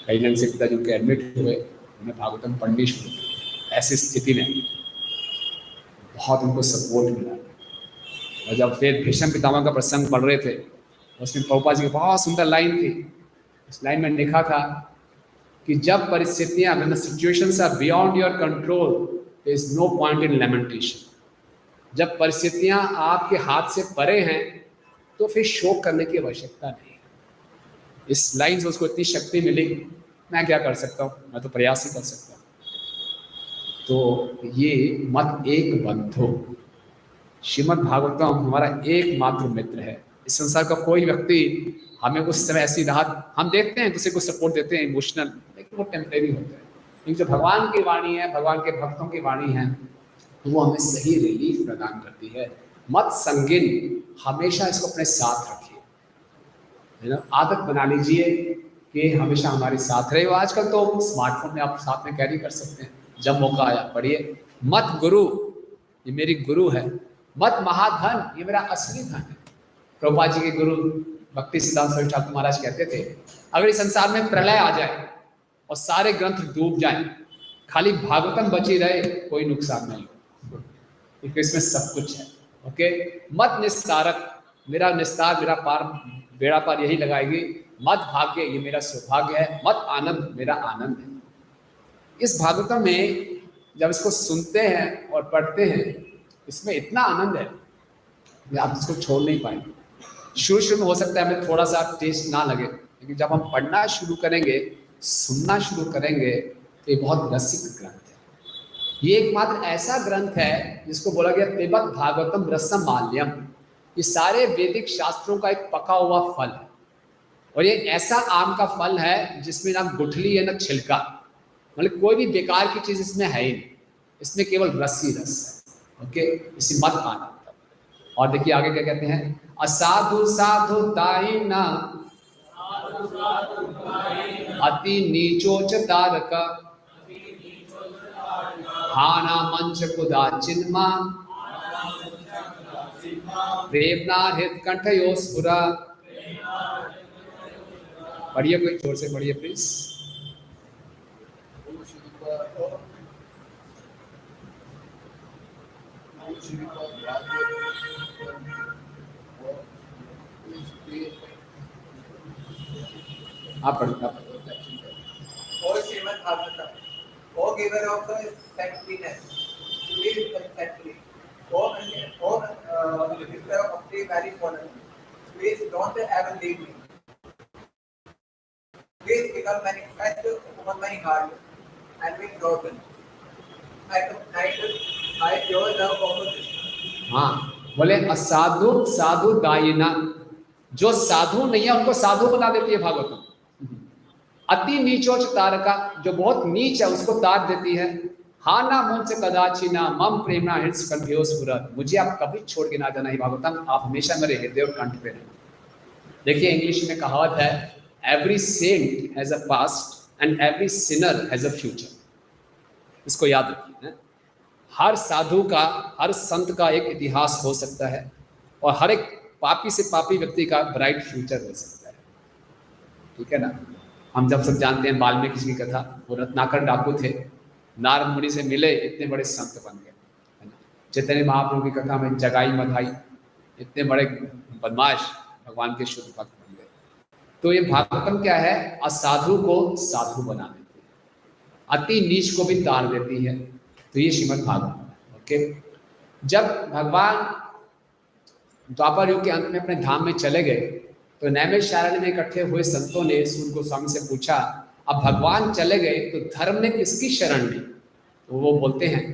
कई ढंग से पिताजी उनके एडमिट हुए, उन्हें भागवतम पढ़नी शुरू की। ऐसी स्थिति में बहुत उनको सपोर्ट मिला। और जब फिर भीष्म पितामह का प्रसंग पढ़ रहे थे, उसमें प्रभुपाद जी की बहुत सुंदर लाइन थी। उस लाइन में लिखा था कि जब परिस्थितियां, when the situations are beyond your control, there is no point in lamentation। जब परिस्थितियां आपके हाथ से परे हैं तो फिर शोक करने की आवश्यकता नहीं। इस लाइन से उसको इतनी शक्ति मिली, मैं क्या कर सकता हूँ, मैं तो प्रयास ही कर सकता हूँ। तो ये मत एक बंधो। श्रीमद् भागवतम हमारा एकमात्र मित्र है। इस संसार का कोई व्यक्ति हमें उस समय ऐसी राहत, हम देखते हैं दूसरे को सपोर्ट देते हैं इमोशनल, लेकिन वो टेम्परेरी होता है। लेकिन जो भगवान की वाणी है, भगवान के भक्तों की वाणी है, वो हमें सही रिलीफ प्रदान करती है। मत संगिन, हमेशा इसको अपने साथ रखिए, है ना। आदत बना लीजिए कि हमेशा हमारे साथ रहे। आजकल तो स्मार्टफोन में आप साथ में कैरी कर सकते हैं, जब मौका आया पढ़िए। मत गुरु, ये मेरी गुरु है। मत महाधन, ये मेरा असली धन है। प्रभुपाद जी के गुरु भक्ति सिद्धांत सरस्वती ठाकुर महाराज कहते थे, अगर इस संसार में प्रलय आ जाए और सारे ग्रंथ डूब जाएं, खाली भागवतम बची रहे, कोई नुकसान नहीं हो, क्योंकि इसमें सब कुछ है। ओके, मत निस्तारक, मेरा निस्तार, मेरा पार, बेड़ा पार यही लगाएगी। मत भाग्य, ये मेरा सौभाग्य है। मत आनंद, मेरा आनंद है। इस भागवतम में जब इसको सुनते हैं और पढ़ते हैं, इसमें इतना आनंद है आप इसको छोड़ नहीं पाएंगे। शुरू में हो सकता है हमें थोड़ा सा टेस्ट ना लगे, लेकिन जब हम पढ़ना शुरू करेंगे, सुनना शुरू करेंगे, तो ये बहुत रसिक ग्रंथ है। ये एकमात्र ऐसा ग्रंथ है जिसको बोला गया पिबत भागवतम रसम माल्यम। ये सारे वैदिक शास्त्रों का एक पका हुआ फल है, और ये ऐसा आम का फल है जिसमें ना गुठली है ना छिलका, मतलब कोई भी बेकार की चीज इसमें है ही नहीं, इसमें केवल रस ही रस है। ओके, इसी मत आना। और देखिए आगे क्या कहते हैं, असाधु साधु दायिना अति नीचोच तारक हाना मंच कुदा चिन्मा प्रेमना हृत कंठयो स्फुरा। पढ़िए, कोई जोर से पढ़िए प्लीज। आप पढ़िए। O Srimad Bhagavatam, O giver of the saintliness, live constantly. O minister of the very fallen, please don't ever leave me. Please become manifest upon my heart and be broken. I pure love of Krishna. हाँ, बोले असाधु साधु दायिना, जो साधु नहीं है उनको साधु बना देती है भागवतम। अति नीचोच तारका, जो बहुत नीच है उसको तार देती है। हाना मुंच कदाचिना मम प्रेमना हृदय कंठयो स्फुरत, मुझे आप कभी छोड़ के ना जाना ही भागवतम, आप हमेशा मेरे हृदय और कंठ पे रहना। देखिए इंग्लिश में कहावत है, every saint has a past and every sinner has a future. इसको याद रखिए। हर साधु का, हर संत का एक इतिहास हो सकता है, और हर एक पापी से पापी व्यक्ति का ब्राइट फ्यूचर हो सकता है। ठीक है ना। हम जब सब जानते हैं वाल्मीकि जी की कथा, वो रत्नाकर डाकू थे, नारद मुनि से मिले, इतने बड़े संत बन गए, है ना। चैतन्य महाप्रभु की कथा में जगाई मधाई, इतने बड़े बदमाश भगवान के शुद्ध भक्त बन गए। तो ये भागवतम क्या है, असाधु को साधु बना देती है, अति नीच को भी तार देती है। तो ये श्रीमद् भागवतम है। ओके, जब भगवान द्वापर युग के अंत में अपने धाम में चले गए, तो नैमिषारण्य में इकट्ठे हुए संतों ने सूर्य गोस्वामी से पूछा, अब भगवान चले गए तो धर्म ने किसकी शरण ली? तो वो बोलते हैं,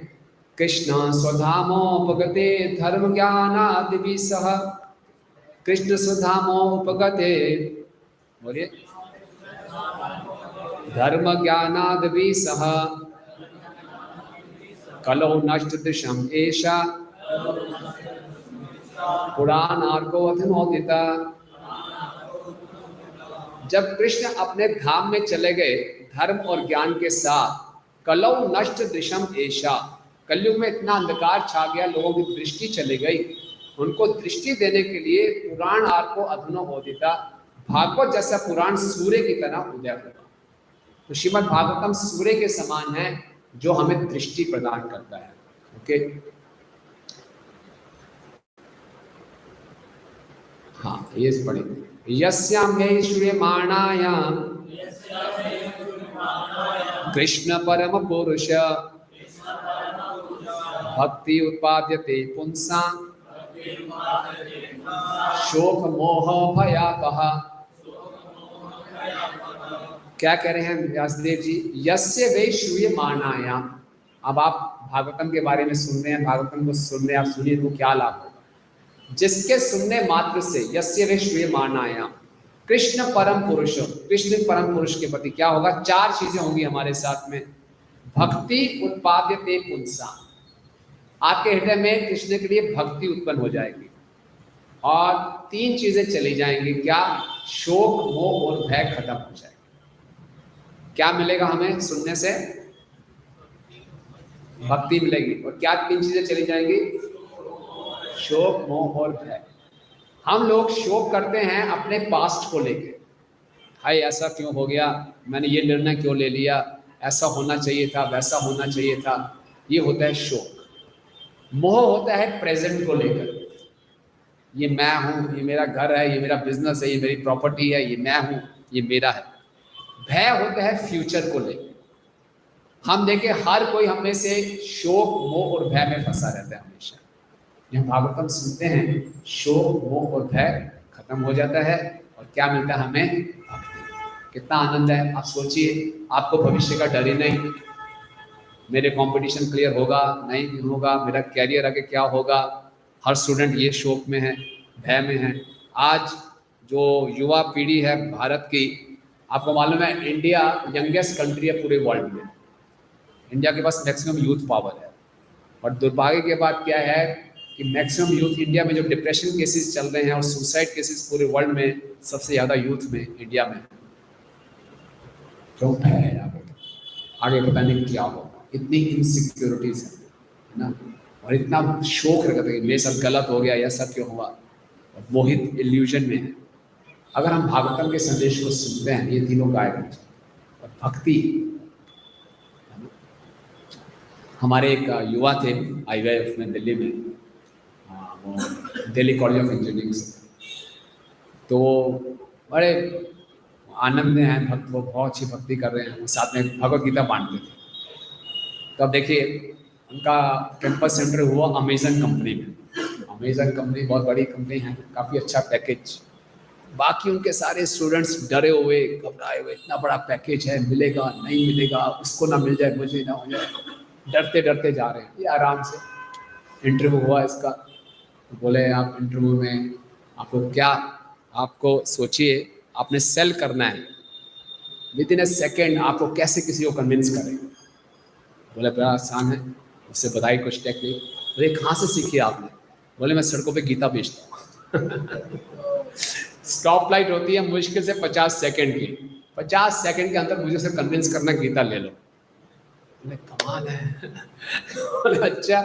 कृष्ण स्वधामोपगते धर्म ज्ञानादि सह, कृष्ण स्वधामोपगते, बोलिए, धर्म ज्ञानादि सह कलौ नष्ट दिशम एषा पुराणार्को अधुनोदिता। जब कृष्ण अपने धाम में चले गए धर्म और ज्ञान के साथ, कलौ नष्ट दृशम एषा, कलयुग में इतना अंधकार छा गया, लोगों की दृष्टि चली गई, उनको दृष्टि देने के लिए पुराण आर्को अधुनो उदिता, भागवत जैसा पुराण सूर्य की तरह उदय हुआ। तो श्रीमद् भागवतम सूर्य के समान है, जो हमें दृष्टि प्रदान करता है। ओके, हाँ ये पढ़ेंगे। यस्याम वै श्रूयमाणायाम कृष्ण परम पुरुष भक्ति उत्पाद्यते पुंसा शोक मोह भयापह। क्या कह रहे हैं व्यासदेव जी, यस्य वै श्रूयमाणायाम। अब आप भागवतम के बारे में सुन रहे हैं, भागवतम को सुन रहे हैं, आप सुनिए तो क्या लाभ होगा। जिसके सुनने मात्र से, यस्य वै श्रूयमाणायाम, कृष्ण परम पुरुष, कृष्ण परम पुरुष के प्रति क्या होगा, चार चीजें होंगी हमारे साथ में। भक्ति उत्पाद्यते पुंसा, आपके हृदय में कृष्ण के लिए भक्ति उत्पन्न हो जाएगी, और तीन चीजें चली जाएंगी, क्या, शोक मोह और भय खत्म हो जाएगा। क्या मिलेगा हमें सुनने से, भक्ति मिलेगी, और क्या तीन चीजें चली जाएंगी, शोक मोह और भय। हम लोग शोक करते हैं अपने पास्ट को लेकर, हाय ऐसा क्यों हो गया, मैंने ये निर्णय क्यों ले लिया, ऐसा होना चाहिए था, वैसा होना चाहिए था, ये होता है शोक। मोह होता है प्रेजेंट को लेकर, ये मैं हूँ, ये मेरा घर है, ये मेरा बिजनेस है, ये मेरी प्रॉपर्टी है, ये मैं हूँ, ये मेरा है। भय होता है फ्यूचर को लेकर। हम देखें हर कोई हम में से शोक मोह और भय में फंसा रहता है हमेशा। जब भागवतम सुनते हैं शोक मोह और भय खत्म हो जाता है और क्या मिलता है हमें? भक्ति। कितना आनंद है। आप सोचिए, आपको भविष्य का डर ही नहीं, मेरे कंपटीशन क्लियर होगा नहीं होगा, मेरा कैरियर आगे क्या होगा। हर स्टूडेंट ये शोक में है, भय में है। आज जो युवा पीढ़ी है भारत की, आपको मालूम है इंडिया यंगेस्ट कंट्री है पूरे वर्ल्ड में। इंडिया के पास मैक्सिमम यूथ पावर है, और दुर्भाग्य के बात क्या है कि मैक्सिमम यूथ इंडिया में जो डिप्रेशन केसेस चल रहे हैं और सुसाइड केसेस पूरे वर्ल्ड में सबसे ज़्यादा यूथ में इंडिया में। क्यों? भय है आगे पता नहीं क्या होगा। इतनी इनसिक्योरिटीज है ना, और इतना शोक रखते हैं मेरे साथ गलत हो गया, यह सब क्यों हुआ, और मोहित इल्यूजन में है। अगर हम भागवतम के संदेश को सुनते हैं, ये तीनों गायब हो जाए। और भक्ति, हमारे एक युवा थे IYF में दिल्ली में, वो दिल्ली कॉलेज ऑफ इंजीनियरिंग से, तो बड़े आनंद में हैं भक्त, वो बहुत अच्छी भक्ति कर रहे हैं, वो साथ में भगवत गीता बांटते थे। तो अब देखिए उनका कैंपस सेंटर हुआ अमेजन कंपनी में। अमेजन कंपनी बहुत बड़ी कंपनी है, काफ़ी अच्छा पैकेज। बाकी उनके सारे स्टूडेंट्स डरे हुए घबराए हुए, इतना बड़ा पैकेज है, मिलेगा नहीं मिलेगा, उसको ना मिल जाए मुझे ना हो जाए, डरते डरते जा रहे हैं। ये आराम से इंटरव्यू हुआ इसका, तो बोले आप इंटरव्यू में आपको क्या, आपको सोचिए आपने सेल करना है विद इन ए सेकेंड, आपको कैसे किसी को कन्विंस करें। बोले बड़ा आसान है, उससे बताइए कुछ टेक्निक। बोले कहाँ से सीखी आपने? बोले मैं सड़कों पे गीता बेचता हूँ। स्टॉप लाइट होती है मुश्किल से 50 सेकंड की, 50 सेकंड के अंदर मुझे से कन्विंस करना गीता ले लो। बोले कमाल है। बोले अच्छा,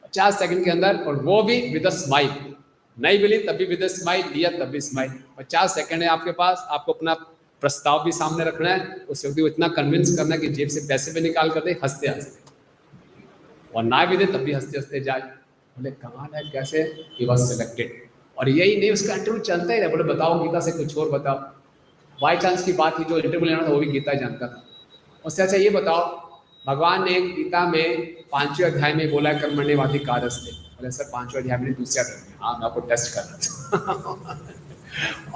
50 सेकंड के अंदर, और वो भी विद अ स्माइल। नहीं मिली तभी विद अ स्माइल, दिया तभी स्माइल। 50 सेकंड है आपके पास, आपको अपना प्रस्ताव भी सामने रखना है, उस व्यक्ति को इतना कन्विंस करना कि जेब से पैसे भी निकाल कर दे हंसते हंसते, और ना भी दे तब भी हंसते हंसते जाए। बोले कमाल है, कैसे? He was selected. और यही नहीं, उसका इंटरव्यू चलता ही रहा। बोले बताओ गीता से कुछ और बताओ। बाई चांस की बात थी, जो इंटरव्यू लेना था वो भी गीता जानता था। उससे अच्छा ये बताओ, भगवान ने गीता में 5वें अध्याय में बोला कर्मण्येवादी कारस्ते। बोले सर 5वें अध्याय में, दूसरे अध्याय में। हाँ मैं आपको टेस्ट कर रहा था।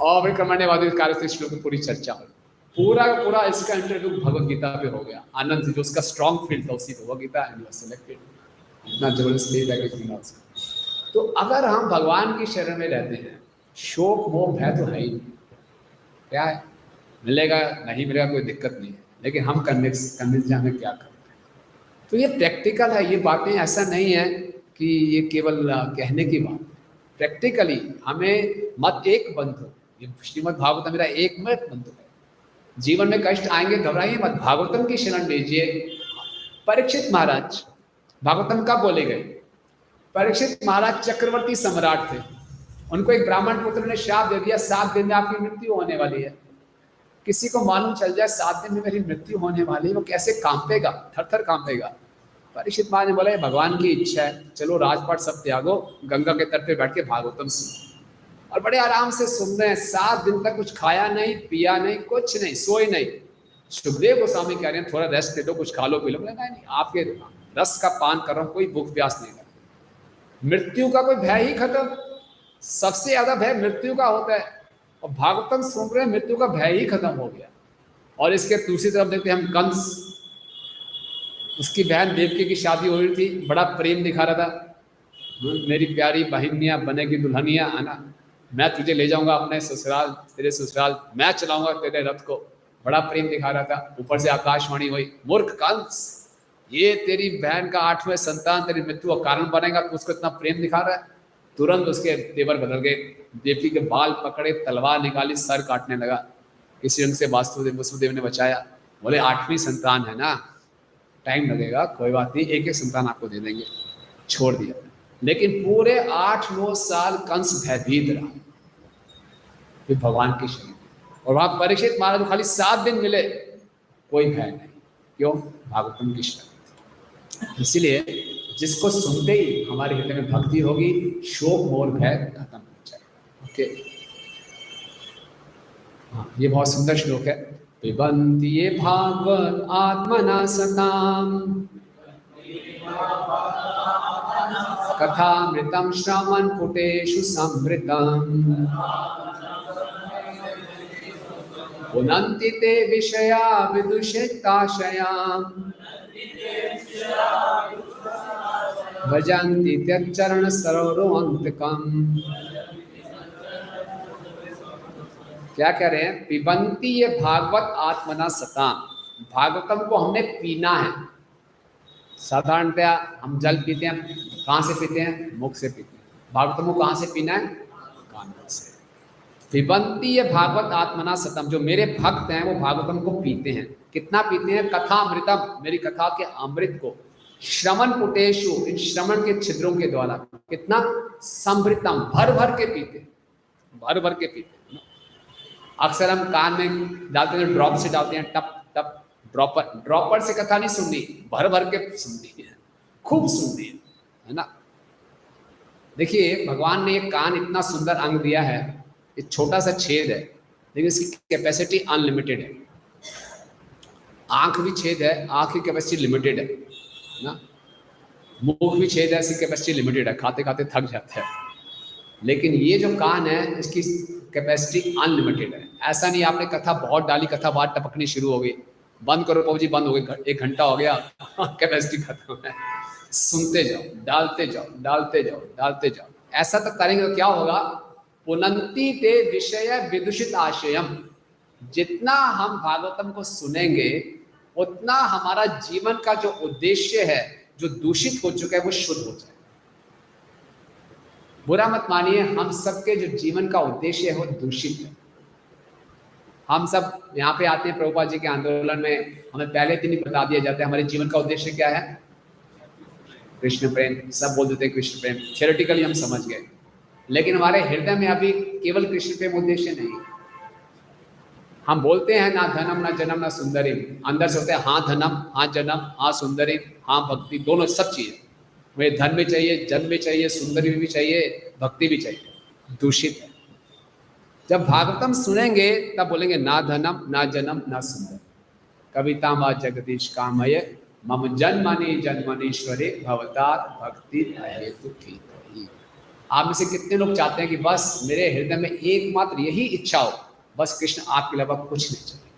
और फिर कर्मण्येवादी कारस्ते श्लोक की पूरी चर्चा हुई। पूरा का पूरा इसका इंटरव्यू भगवत गीता पे हो गया। आनंद से जो उसका स्ट्रॉन्ग फील्ड था उसी Bhagavad Gita, and was selected. इतना जबरदस्त पैकेज मिला उसको। तो अगर हम भगवान की शरण में रहते हैं, शोक मोह भय तो है ही नहीं। क्या है, मिलेगा नहीं मिलेगा कोई दिक्कत नहीं है, लेकिन हम कन्विंस हमें क्या करना है। तो ये प्रैक्टिकल है, ये बातें ऐसा नहीं है कि ये केवल कहने की बात। प्रैक्टिकली हमें मत एक बंधु, ये श्रीमद् भागवतम मेरा एक मत बंधु है। जीवन में कष्ट आएंगे, घबराइए मत, भागवतम की शरण लीजिए। परीक्षित महाराज भागवतम कब बोले गए? परीक्षित महाराज चक्रवर्ती सम्राट थे, उनको एक ब्राह्मण पुत्र ने शाप दे दिया, 7 दिन में आपकी मृत्यु होने वाली है। किसी को मालूम चल जाए 7 दिन में मेरी मृत्यु होने वाली है, वो कैसे कांपेगा, थर थर कांपेगा। परीक्षित महाराज ने बोला भगवान की इच्छा है, चलो राजपाट सब त्यागो, गंगा के तट पे बैठ के भागवतम सुनो। और बड़े आराम से सुन रहे हैं। 7 दिन तक कुछ खाया नहीं, पिया नहीं, कुछ नहीं, सोए नहीं। सुखदेव गोस्वामी कह रहे हैं थोड़ा रेस्ट ले लो, कुछ खा लो पी लो। नहीं, आपके रस का पान कर रहा हूँ, कोई भूख प्यास नहीं कर। मृत्यु का कोई भय ही खत्म। सबसे ज्यादा भय मृत्यु का होता है, और भागवतम सुन रहे हैं, मृत्यु का भय ही खत्म हो गया। और इसके दूसरी तरफ देखते हैं हम कंस, उसकी बहन देवकी की शादी हो रही थी, बड़ा प्रेम दिखा रहा था, मेरी प्यारी बहनिया बनेगी दुल्हनिया, है ना, मैं तुझे ले जाऊंगा अपने ससुराल, तेरे ससुराल, मैं चलाऊंगा तेरे रथ को, बड़ा प्रेम दिखा रहा था। ऊपर से आकाशवाणी हुई, मूर्ख कंस, ये तेरी बहन का 8वें संतान तेरी मृत्यु का कारण बनेगा, तो उसको इतना प्रेम दिखा रहा है। तुरंत उसके तेवर बदल गए, देवकी के बाल पकड़े, तलवार निकाली, सर काटने लगा। किसी रंग से वसुदेव ने बचाया। बोले 8वीं संतान है ना, टाइम लगेगा, कोई बात नहीं, एक संतान आपको दे देंगे। छोड़ दिया। लेकिन पूरे 8-9 साल कंस भयभीत रहा, फिर भगवान की शरण। और वहां परीक्षित महाराज को खाली 7 दिन मिले, कोई भय नहीं। क्यों? भागवतम की शरण। इसीलिए जिसको सुनते ही हमारे हृदय में भक्ति होगी, शोक मोह भय खत्म हो जाएगा। ओके, हाँ, ये बहुत सुंदर श्लोक है। पिबन्ति ये भागवत आत्मना सताम कथामृतं श्रवन् पुटेषु संवृतम् पुनन्ति ते विषया विदुषिताशयाम् भजन्ति त्यक्चरण सरोरुहन्तिकम्। क्या कह रहे हैं? पिबन्ति ये भागवत आत्मना सताम। भागवतम को हमने पीना है। साधारणतया हम जल पीते हैं, कहाँ से पीते हैं? मुख से पीते हैं। भागवतम को कहाँ से पीना है? कान से। पिबन्ति ये भागवत आत्मना सतम, जो मेरे भक्त हैं वो भागवतम को पीते हैं। कितना पीते हैं? कथा अमृतम, मेरी कथा के अमृत को। श्रवण पुटेशु, इन श्रवण के छिद्रों के द्वारा। कितना? संभृतम, भर भर के पीते, भर भर के पीते। अक्सर हम कान में डालते हैं, ड्रॉप से डालते हैं, टप टप, ड्रॉपर। ड्रॉपर से कथा नहीं सुननी, भर भर के सुननी है, खूब सुननी है ना। देखिए भगवान ने एक कान इतना सुंदर अंग दिया है, एक छोटा सा छेद है लेकिन इसकी कैपेसिटी अनलिमिटेड है। आंख भी छेद है, आंख की कैपेसिटी लिमिटेड है ना। मुख भी छेद है, इसकी कैपेसिटी लिमिटेड है, खाते खाते थक जाते हैं। लेकिन ये जो कान है इसकी कैपेसिटी अनलिमिटेड है। ऐसा नहीं आपने कथा बहुत डाली, कथा बात टपकनी शुरू हो गई, बंद करो प्रभु जी, बंद हो गई, 1 घंटा हो गया, कैपेसिटी खत्म है। सुनते जाओ, डालते जाओ, डालते जाओ, डालते जाओ। ऐसा तो करेंगे तो क्या होगा? पुनन्ति ते विषय विदुषित आशयम। जितना हम भागवतम को सुनेंगे उतना हमारा जीवन का जो उद्देश्य है, जो दूषित हो चुका है, वो शुद्ध हो जाए। बुरा मत मानिए, हम सबके जो जीवन का उद्देश्य है वो दूषित है। हम सब यहाँ पे आते हैं प्रभुपाद जी के आंदोलन में, हमें पहले दिन ही बता दिया जाता है हमारे जीवन का उद्देश्य क्या है। कृष्ण प्रेम, सब बोल देते हैं कृष्ण प्रेम, थियोरेटिकली हम समझ गए, लेकिन हमारे हृदय में अभी केवल कृष्ण प्रेम उद्देश्य नहीं। हम बोलते हैं ना धनम ना जन्म ना सुंदरी, अंदर से होते हैं हाँ धनम, हाँ जन्म, हाँ सुंदरी, हाँ भक्ति, दोनों सब चीजें। मुझे धन भी चाहिए, जन्म भी चाहिए, सुंदरी भी चाहिए, भक्ति भी चाहिए। दूषित है। जब भागवतम सुनेंगे तब बोलेंगे ना धनम ना जन्म ना सुंदर, कविता मा जगदीश कामय मम जन्मनि जन्मनीश्वरे भवतात् भक्ति अहेतु की। आप में से कितने लोग चाहते हैं कि बस मेरे हृदय में एकमात्र यही इच्छा हो, बस कृष्ण आपके अलावा कुछ नहीं चाहिए?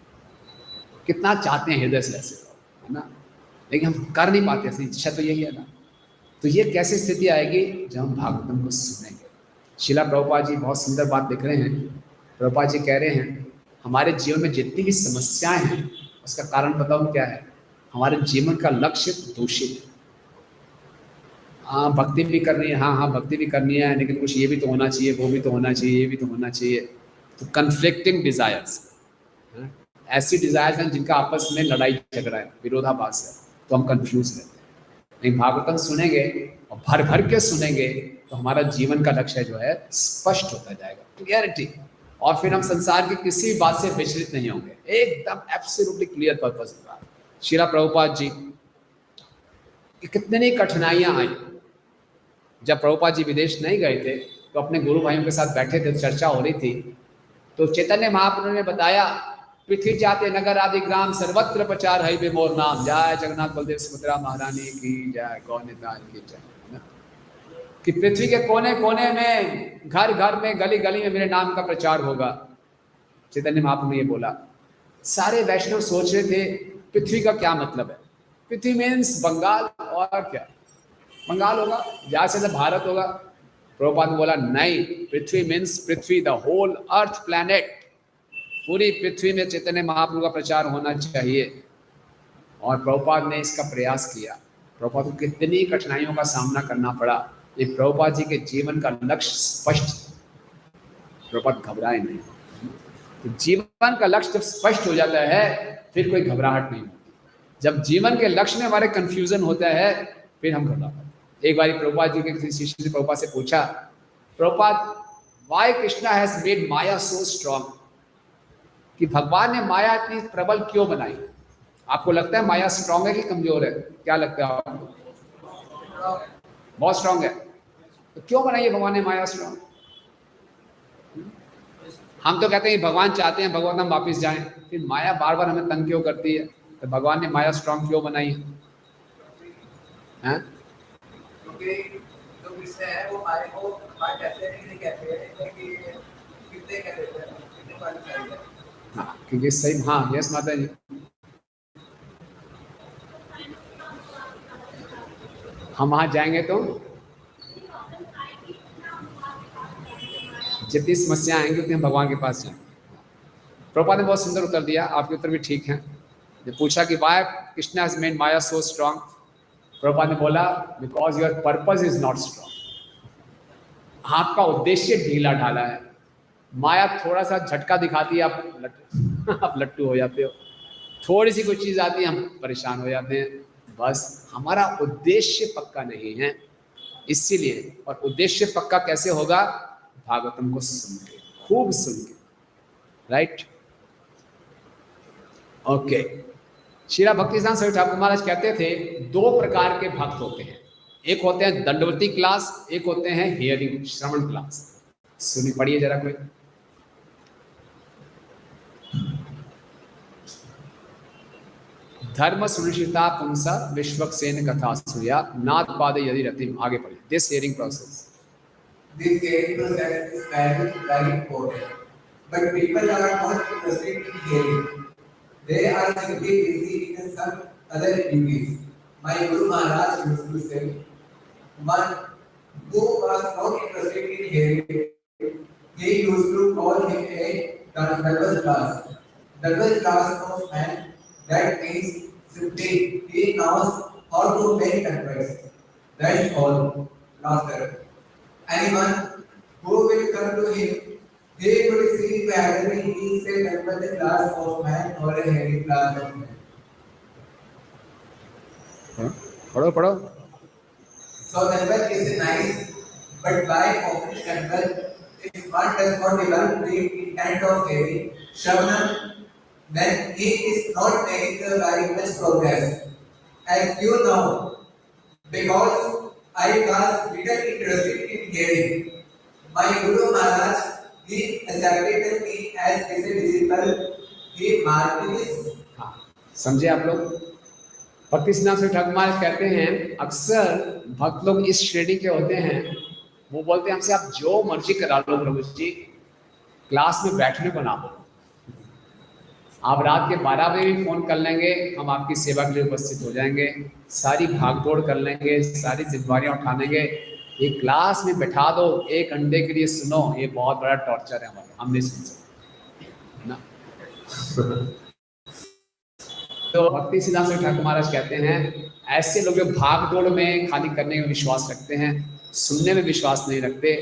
कितना चाहते हैं हृदय से ऐसे, है ना। लेकिन हम कर नहीं पाते ऐसी इच्छा, तो यही है ना। तो ये कैसी स्थिति आएगी? जब हम भागवतम को सुनेंगे। शिला प्रभुपाद जी बहुत सुंदर बात लिख रहे हैं। प्रभुपाद जी कह रहे हैं हमारे जीवन में जितनी भी समस्याएं हैं उसका कारण बताऊं क्या है? हमारे जीवन का लक्ष्य दूषित है। हाँ भक्ति भी करनी है, हाँ भक्ति भी करनी है, लेकिन कुछ ये भी तो होना चाहिए, वो भी तो होना चाहिए, ये भी तो होना चाहिए। तो कन्फ्लिक्टिंग डिजायर्स, ऐसी डिजायर्स हैं जिनका आपस में लड़ाई झगड़ा है, विरोधाभास है, तो हम कंफ्यूज रहते हैं। लेकिन भागवतम सुनेंगे और भर भर के सुनेंगे तो हमारा जीवन का लक्ष्य जो है स्पष्ट होता जाएगा, क्लियरिटी। और फिर हम संसार की किसी बात से विचलित नहीं होंगे, एकदम एब्सोल्युटली क्लियर पर्पस होगा। श्रीला प्रभुपाद जी कितने कठिनाइयां आई। जब प्रभुपाद जी विदेश नहीं गए थे तो अपने गुरु भाइयों के साथ बैठे थे, चर्चा हो रही थी, तो चैतन्य महाप्रभु ने बताया पृथ्वी जाते नगर आदि ग्राम सर्वत्र प्रचार है बे मोर नाम। जय जगन्नाथ बलदेव सुभद्रा महारानी की जय, गौ निताई की जय। कि पृथ्वी के कोने कोने में, घर घर में, गली गली में मेरे नाम का प्रचार होगा। चैतन्य महाप्रभु ने ये बोला। सारे वैष्णव सोच रहे थे पृथ्वी का क्या मतलब है? पृथ्वी मीन्स बंगाल, और क्या बंगाल होगा, जहाँ से भारत होगा। प्रभुपाद ने बोला नहीं, पृथ्वी मीन्स पृथ्वी, द होल अर्थ प्लैनेट, पूरी पृथ्वी में चैतन्य महाप्रभु का प्रचार होना चाहिए। और प्रभुपाद ने इसका प्रयास किया। प्रभुपाद को कितनी कठिनाइयों का सामना करना पड़ा, ये प्रभुपाद जी के जीवन का लक्ष्य स्पष्ट। प्रभुपाद घबराए नहीं। तो जीवन का लक्ष्य जब स्पष्ट हो जाता है फिर कोई घबराहट नहीं होती। जब जीवन के लक्ष्य में हमारे कंफ्यूजन होता है फिर हम घबराते हैं। एक बार प्रभुपाद जी के किसी शिष्य ने प्रभुपाद से पूछा, Prabhupada why Krishna has made Maya so strong, कि भगवान ने माया इतनी प्रबल क्यों बनाई? आपको लगता है माया स्ट्रांग है कि कमजोर है? क्या लगता है आपको? बहुत स्ट्रांग है। तो क्यों बनाई है भगवान ने माया स्ट्रांग? हम तो कहते हैं भगवान चाहते हैं भगवान हम वापिस जाएं, फिर माया बार बार हमें तंग क्यों करती है? तो भगवान ने माया स्ट्रांग क्यों बनाई है? क्योंकि कृष्ण है वो हमारे को बात कहते हैं नहीं कहते हैं कि कितने कहते हैं कितने बार चाहिए। हाँ, क्योंकि सही, हाँ यस माता जी, हम वहाँ जाएंगे तो जितनी समस्या आएंगी उतनी हम भगवान के पास जाएंगे। प्रभुपाद ने बहुत सुंदर उत्तर दिया, आपके उत्तर भी ठीक हैं। जब पूछा कि why Krishna has made Maya so strong, Prabhupada ने बोला because your purpose is not strong, आपका उद्देश्य ढीला ढाला है। माया थोड़ा सा झटका दिखाती है, आप लट्टू हो जाते हो, थोड़ी सी कोई चीज आती है हम परेशान हो जाते हैं। बस हमारा उद्देश्य पक्का नहीं है, इसीलिए। और उद्देश्य पक्का कैसे होगा? भागवतम को सुन के, खूब सुन के, राइट। ओके, श्रीला भक्तिसिद्धांत सरस्वती ठाकुर महाराज कहते थे 2 प्रकार के भक्त होते हैं, एक होते हैं दंडवती क्लास, एक होते हैं हियरिंग श्रवण क्लास। सुनी पढ़िए जरा कोई। धर्म सुनिश्चिता पुंसा विश्वक्सेन कथा सूया नाथ पादे यदि रतिम। आगे पढ़िए। This hearing process, This hearing process is very important, but people are not interested in hearing. They are simply busy in some other duties. My Guru Maharaj used to say, one who was not interested in hearing, he used to call him a double class. Double class of man, that means simply he knows how to make converts. That's all. Master. Anyone who will come to him, he will see whether he is a double class of man or a heavy class of man. पढ़ो पढ़ो। So double is nice, but by offering double, if one does not develop the intent of hearing, Shravana, then he is not making very much progress. As you know, because I was little interested in hearing, my Guru Maharaj, he accepted me as his disciple. He marked this. हाँ, समझे आप लोग? भक्तिसिद्धांत सरस्वती ठाकुर महाराज कहते हैं अक्सर भक्त लोग इस श्रेणी के होते हैं, वो बोलते हैं हमसे आप जो मर्जी करा लो प्रभु जी, क्लास में बैठने को ना हो। आप रात के 12 बजे भी फोन कर लेंगे, हम आपकी सेवा के लिए उपस्थित हो जाएंगे, सारी भागदौड़ कर लेंगे, सारी जिम्मेदारियां उठा लेंगे। ये क्लास में बैठा दो, 1 घंटे के लिए सुनो, ये बहुत बड़ा टॉर्चर है हमारा, हम नहीं सुन सकते ना। तो भक्तिसिद्धांत सरस्वती ठाकुर महाराज कहते हैं ऐसे लोग जो भाग दौड़ में खाली करने में विश्वास रखते हैं, सुनने में विश्वास नहीं रखते,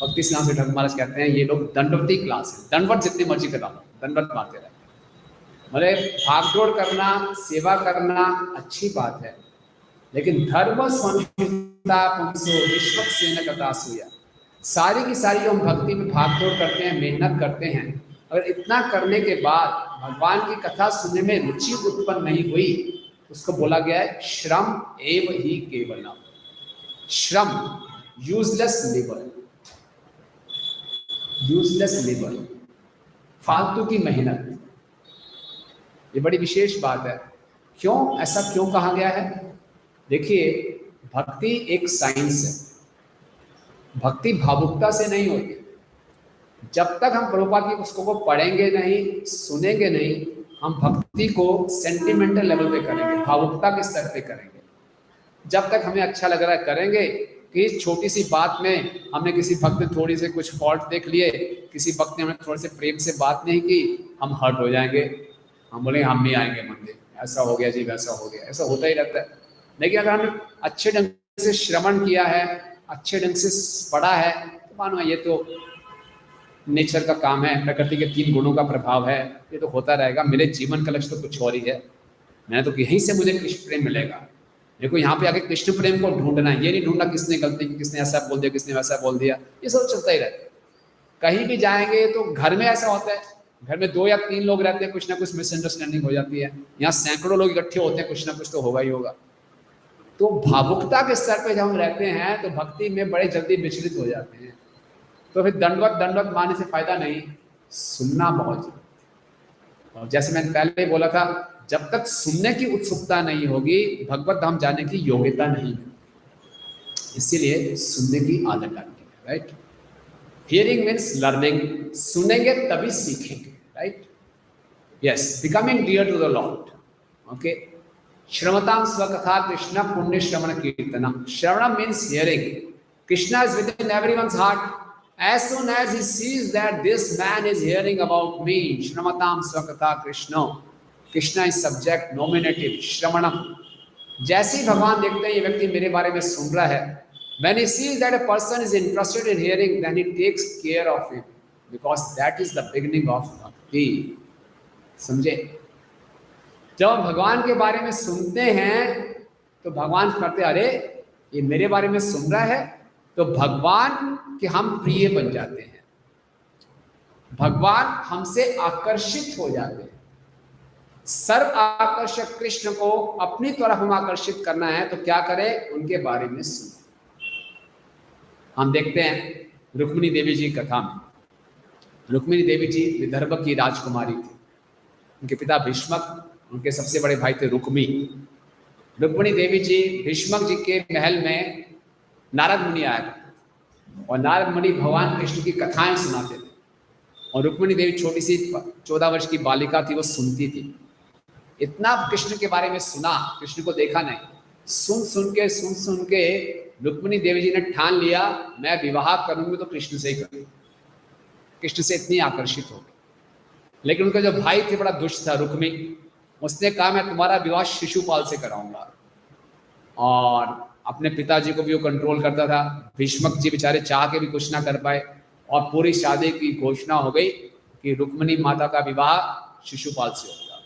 भक्तिसिद्धांत सरस्वती ठाकुर महाराज कहते हैं ये लोग दंडवती क्लास है। दंडवत जितनी मर्जी करा, दंडवत मारते रहे। मतलब भाग दौड़ करना, सेवा करना अच्छी बात है, लेकिन धर्म संहिता पुंसो विश्वक्सेन कथा सूया, सारी की सारी जो हम भक्ति में भाग दौड़ करते हैं, मेहनत करते हैं, अगर इतना करने के बाद भगवान की कथा सुनने में रुचि उत्पन्न नहीं हुई, उसको बोला गया है श्रम एव ही केवलम। श्रम, यूजलेस लेबर, यूजलेस लेबर, फालतू की मेहनत। ये बड़ी विशेष बात है। क्यों ऐसा क्यों कहा गया है? देखिए, भक्ति एक साइंस है, भक्ति भावुकता से नहीं होती। जब तक हम प्रभुपाद की पुस्तकों को पढ़ेंगे नहीं, सुनेंगे नहीं, हम भक्ति को सेंटिमेंटल लेवल पे करेंगे, भावुकता के स्तर पे करेंगे। जब तक हमें अच्छा लग रहा है करेंगे, कि छोटी सी बात में हमने किसी भक्त ने थोड़ी से कुछ फॉल्ट देख लिए, किसी भक्त ने हमें थोड़े से प्रेम से बात नहीं की, हम हर्ट हो जाएंगे, हम बोलेंगे हम नहीं आएंगे मंदिर, ऐसा हो गया जी, वैसा हो गया, ऐसा होता ही रहता है। लेकिन अगर हमने अच्छे ढंग से श्रवण किया है, अच्छे ढंग से पढ़ा है, तो मानो ये तो नेचर का काम है, प्रकृति के 3 गुणों का प्रभाव है, ये तो होता रहेगा, मेरे जीवन का लक्ष्य तो कुछ और ही है, मैंने तो यहीं से मुझे कृष्ण प्रेम मिलेगा। देखो यहाँ पे आके कृष्ण प्रेम को ढूंढना है, ये नहीं ढूंढना किसने गलती की, किसने ऐसा बोल दिया, किसने वैसा बोल दिया, ये सब चलता ही रहता है। कहीं भी जाएंगे तो घर में ऐसा होता है, घर में 2 या 3 लोग रहते हैं, कुछ ना कुछ मिसअंडरस्टैंडिंग हो जाती है। यहाँ सैकड़ों लोग इकट्ठे होते हैं, कुछ ना कुछ तो होगा ही होगा। तो भावुकता के स्तर पे जब हम रहते हैं तो भक्ति में बड़े जल्दी विचलित हो जाते हैं। तो फिर दंडवत मारने से फायदा नहीं, सुनना बहुत जरूरी। और जैसे मैंने पहले बोला था, जब तक सुनने की उत्सुकता नहीं होगी, भगवत धाम जाने की योग्यता नहीं है। इसीलिए सुनने की आदत डालनी है, राइट। हियरिंग मीन्स लर्निंग, सुनेंगे तभी सीखेंगे, right. Yes, becoming dear to the lord, okay. श्रवताम स्वकथा कृष्ण पुण्य श्रवण कीर्तनम। श्रवणम means hearing. Krishna is within everyone's heart. As soon as he sees that this man is hearing about me, Shramatam Swakatha Krishna. Krishna is subject, nominative, Shramanam. जैसे ही भगवान देखते हैं ये व्यक्ति मेरे बारे में सुन रहा है, when he sees that a person is interested in hearing, then he takes care of him, because that is the beginning of bhakti. समझे? जब भगवान के बारे में सुनते हैं तो भगवान कहते अरे ये मेरे बारे में सुन रहा है, तो भगवान के हम प्रिय बन जाते हैं, भगवान हमसे आकर्षित हो जाते हैं। सर्व आकर्षक कृष्ण को अपनी तरफ हम आकर्षित करना है तो क्या करें? उनके बारे में सुने। हम देखते हैं रुक्मिणी देवी जी कथा में, रुक्मिणी देवी जी विदर्भ की राजकुमारी थी। उनके पिता भीष्मक, उनके सबसे बड़े भाई थे रुक्मी। रुक्मिणी देवी जी भीष्मक जी के महल में नारद मुनि आया करते और नारद मुनि भगवान कृष्ण की कथाएं सुनाते थे, और रुक्मिणी देवी छोटी सी 14 वर्ष की बालिका थी, वो सुनती थी। इतना कृष्ण के बारे में सुना, कृष्ण को देखा नहीं, सुन सुन के रुक्मिणी देवी जी ने ठान लिया मैं विवाह करूंगी तो कृष्ण से ही करूंगी। कृष्ण से इतनी आकर्षित हो गई। लेकिन उनका जो भाई थे बड़ा दुष्ट था रुक्मी, उसने कहा मैं तुम्हारा विवाह शिशुपाल से कराऊंगा, और अपने पिताजी को भी वो कंट्रोल करता था। भीष्मक जी बेचारे चाह के भी कुछ ना कर पाए, और पूरी शादी की घोषणा हो गई कि रुक्मिणी माता का विवाह शिशुपाल से होगा।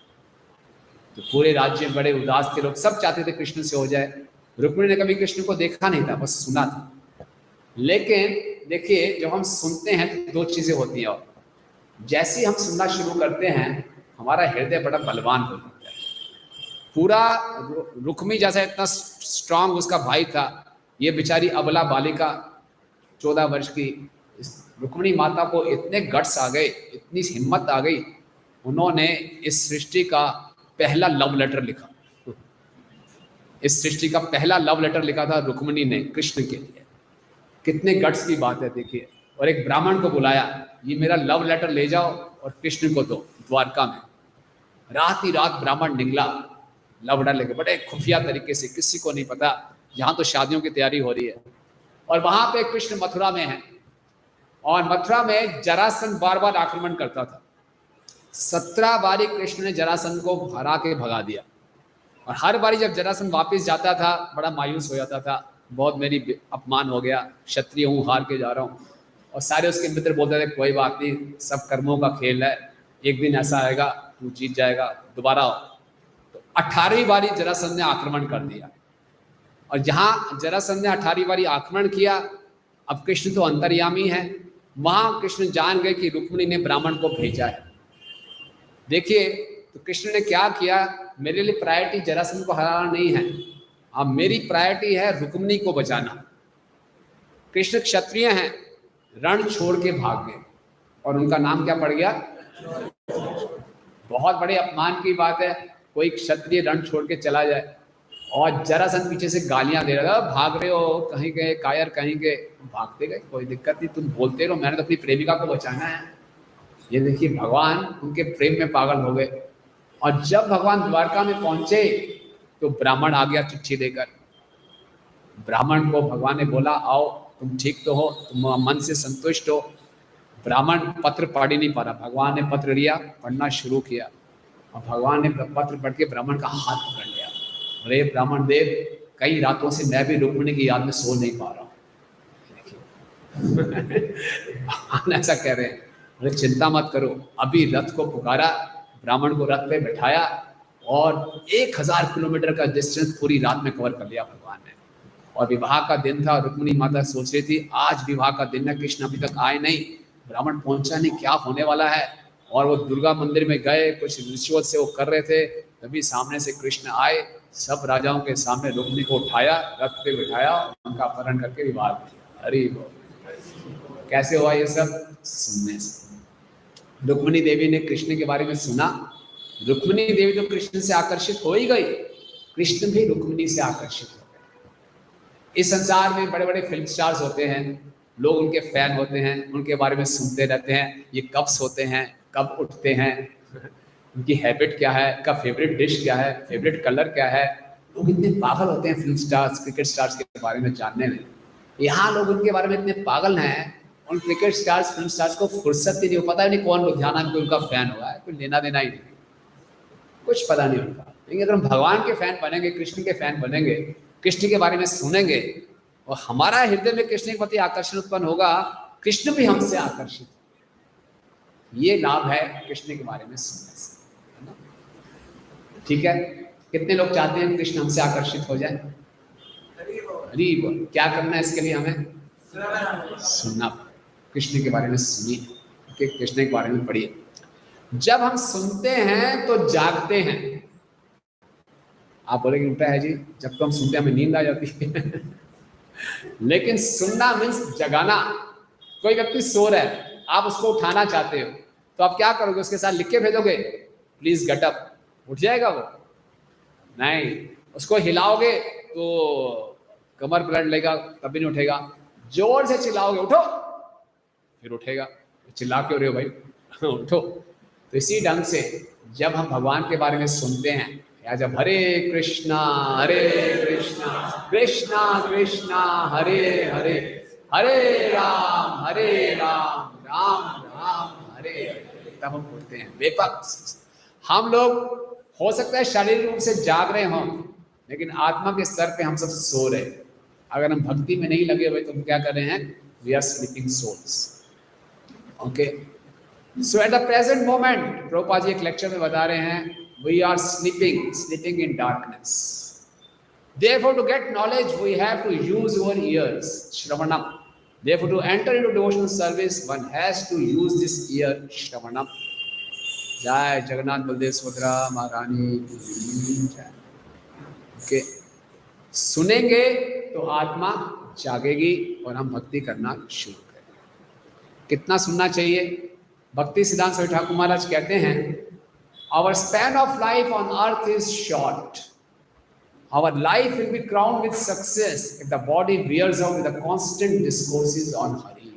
तो पूरे राज्य में बड़े उदास थे लोग, सब चाहते थे कृष्ण से हो जाए। रुक्मिणी ने कभी कृष्ण को देखा नहीं था, बस सुना था। लेकिन देखिए जब हम सुनते हैं तो दो चीजें होती हैं, और जैसे ही हम सुनना शुरू करते हैं हमारा हृदय बड़ा बलवान हो जाता है। पूरा रुक्मी जैसा इतना स्ट्रांग उसका भाई था, ये बेचारी अबला बालिका 14 वर्ष की, रुक्मिणी माता को इतने गट्स आ गए, इतनी हिम्मत आ गई, उन्होंने इस सृष्टि का पहला लव लेटर लिखा। इस सृष्टि का पहला लव लेटर लिखा था रुक्मिणी ने कृष्ण के लिए। कितने गट्स की बात है देखिए। और एक ब्राह्मण को बुलाया, ये मेरा लव लेटर ले जाओ और कृष्ण को दो द्वारका में। रात ही रात ब्राह्मण निकला लव लेटर लेके, बड़े खुफिया तरीके से, किसी को नहीं पता। यहाँ तो शादियों की तैयारी हो रही है, और वहां पे कृष्ण मथुरा में है, और मथुरा में जरासंध बार बार आक्रमण करता था। 17 बारी कृष्ण ने जरासंध को हरा के भगा दिया, और हर बारी जब जरासंध वापस जाता था बड़ा मायूस हो जाता था, बहुत मेरी अपमान हो गया, क्षत्रिय हूँ, हार के जा रहा हूँ। और सारे उसके मित्र बोलते थे कोई बात नहीं, सब कर्मों का खेल है, एक दिन ऐसा आएगा तू जीत जाएगा, दोबारा आओ। तो 18वीं बारी जरासंध ने आक्रमण कर दिया, और जहाँ जरासंध ने 18वीं बारी आक्रमण किया, अब कृष्ण तो अंतर्यामी है, वहाँ कृष्ण जान गए कि रुक्मिणी ने ब्राह्मण को भेजा है। देखिए तो कृष्ण ने क्या किया, मेरे लिए प्रायोरिटी जरासंध को हराना नहीं है, अब मेरी प्रायोरिटी है रुक्मिणी को बचाना। कृष्ण क्षत्रिय हैं, रण छोड़ के भाग गए, और उनका नाम क्या पड़ गया? बहुत बड़े अपमान की बात है, कोई क्षत्रिय रण छोड़ के चला जाए। और जरासंध पीछे से गालियां दे रहा था, भाग रहे हो कहीं गए, कायर कहीं गए। भागते गए, कोई दिक्कत नहीं, तुम बोलते रहो, मैंने तो अपनी प्रेमिका को बचाना है। ये देखिए भगवान उनके प्रेम में पागल हो गए। और जब भगवान द्वारका में पहुंचे तो ब्राह्मण आ गया चिट्ठी लेकर। ब्राह्मण को भगवान ने बोला आओ, तुम ठीक तो हो, तुम मन से संतुष्ट हो। ब्राह्मण पत्र पढ़ ही नहीं पा रहा, भगवान ने पत्र लिया, पढ़ना शुरू किया, और भगवान ने पत्र पढ़ के ब्राह्मण का हाथ पकड़ लिया। अरे ब्राह्मण देव, कई रातों से मैं भी रुक्मिणी की याद में सो नहीं पा रहा हूँ। भगवान ऐसा कह रहे हैं, अरे चिंता मत करो। अभी रथ को पुकारा, ब्राह्मण को रथ पे बैठाया, और 1000 किलोमीटर का डिस्टेंस पूरी रात में कवर कर लिया भगवान ने। और विवाह का दिन था, रुक्मिणी माता सोच रही थी आज विवाह का दिन है, कृष्ण अभी तक आए नहीं, ब्राह्मण पहुंचा नहीं, क्या होने वाला है। और वो दुर्गा मंदिर में गए, कुछ रिचुअल से वो कर रहे थे, तभी सामने से कृष्ण आए, सब राजाओं के सामने रुक्मिणी को उठाया, रथ पे बिठाया, उनका अपहरण करके विवाह किया। अरे कैसे हुआ ये सब? सुनने से। रुक्मिणी देवी ने कृष्ण के बारे में सुना, रुक्मिणी देवी तो कृष्ण से आकर्षित हो ही गई, कृष्ण भी रुक्मिणी से आकर्षित हो गए। इस संसार में बड़े बड़े फिल्म स्टार्स होते हैं, लोग उनके फैन होते हैं, उनके बारे में सुनते रहते हैं, ये कब सोते हैं, कब उठते हैं, उनकी हैबिट क्या है, का फेवरेट डिश क्या है, फेवरेट कलर क्या है। लोग इतने पागल होते हैं फिल्म स्टार्स, क्रिकेट स्टार्स के बारे में जानने में। यहाँ लोग उनके बारे में इतने पागल हैं, उन क्रिकेट स्टार्स, फिल्म स्टार्स को फुर्सत ही नहीं, पता नहीं कौन लुधियाना में उनका फैन हुआ है, कोई लेना देना ही नहीं, कुछ पता नहीं उनका। लेकिन अगर हम भगवान के फैन बनेंगे, कृष्ण के फैन बनेंगे, कृष्ण के बारे में सुनेंगे और हमारा हृदय में कृष्ण के प्रति आकर्षण उत्पन्न होगा, कृष्ण भी हमसे आकर्षित। ये लाभ है कृष्ण के बारे में सुनने से, है ना? ठीक है, कितने लोग चाहते हैं कृष्ण हमसे आकर्षित हो जाए? हरी बोल। क्या करना है इसके लिए? हमें सुनना, कृष्ण के बारे में सुनिए, कृष्ण के बारे में पढ़िए। जब हम सुनते हैं तो जागते हैं। आप बोलेंगे उल्टा है जी, जब तो हम सुनते हैं हमें नींद आ जाती है लेकिन सुनना मीन्स जगाना। कोई व्यक्ति सो रहा है, आप उसको उठाना चाहते हो, तो आप क्या करोगे? उसके साथ लिख के भेजोगे प्लीज गेट अप, उठ जाएगा वो? नहीं, उसको हिलाओगे तो कमर पलट लेगा, तभी नहीं उठेगा। जोर से चिल्लाओगे उठो, फिर उठेगा। चिल्ला क्यों रहे हो भाई उठो। तो इसी ढंग से जब हम भगवान के बारे में सुनते हैं, या जब हरे कृष्णा कृष्णा कृष्णा हरे हरे, हरे राम राम राम हरे हरे, तब हम उठते हैं बेपक्ष। हम लोग हो सकता है शारीरिक रूप से जाग रहे हों, लेकिन आत्मा के स्तर पे हम सब सो रहे हैं। अगर हम भक्ति में नहीं लगे हुए तो हम क्या कर रहे हैं? We are sleeping souls. Okay, so at the present moment Prabhupada ji एक लेक्चर में बता रहे हैं, we are sleeping in darkness. Therefore, to get knowledge, we have to use our ears, Shravanam. Therefore, to enter into devotional service, one has to use this ear, Shravanam. जय जगन्नाथ बलदेव सुभद्रा महारानी की जय। Okay, सुनेंगे तो आत्मा जागेगी और हम भक्ति करना शुरू करेंगे। कितना सुनना चाहिए? भक्ति सिद्धांत स्वामी ठाकुर महाराज कहते हैं, our span of life on earth is short. Our life will be crowned with success if the body wears out with the constant discourses on Hari.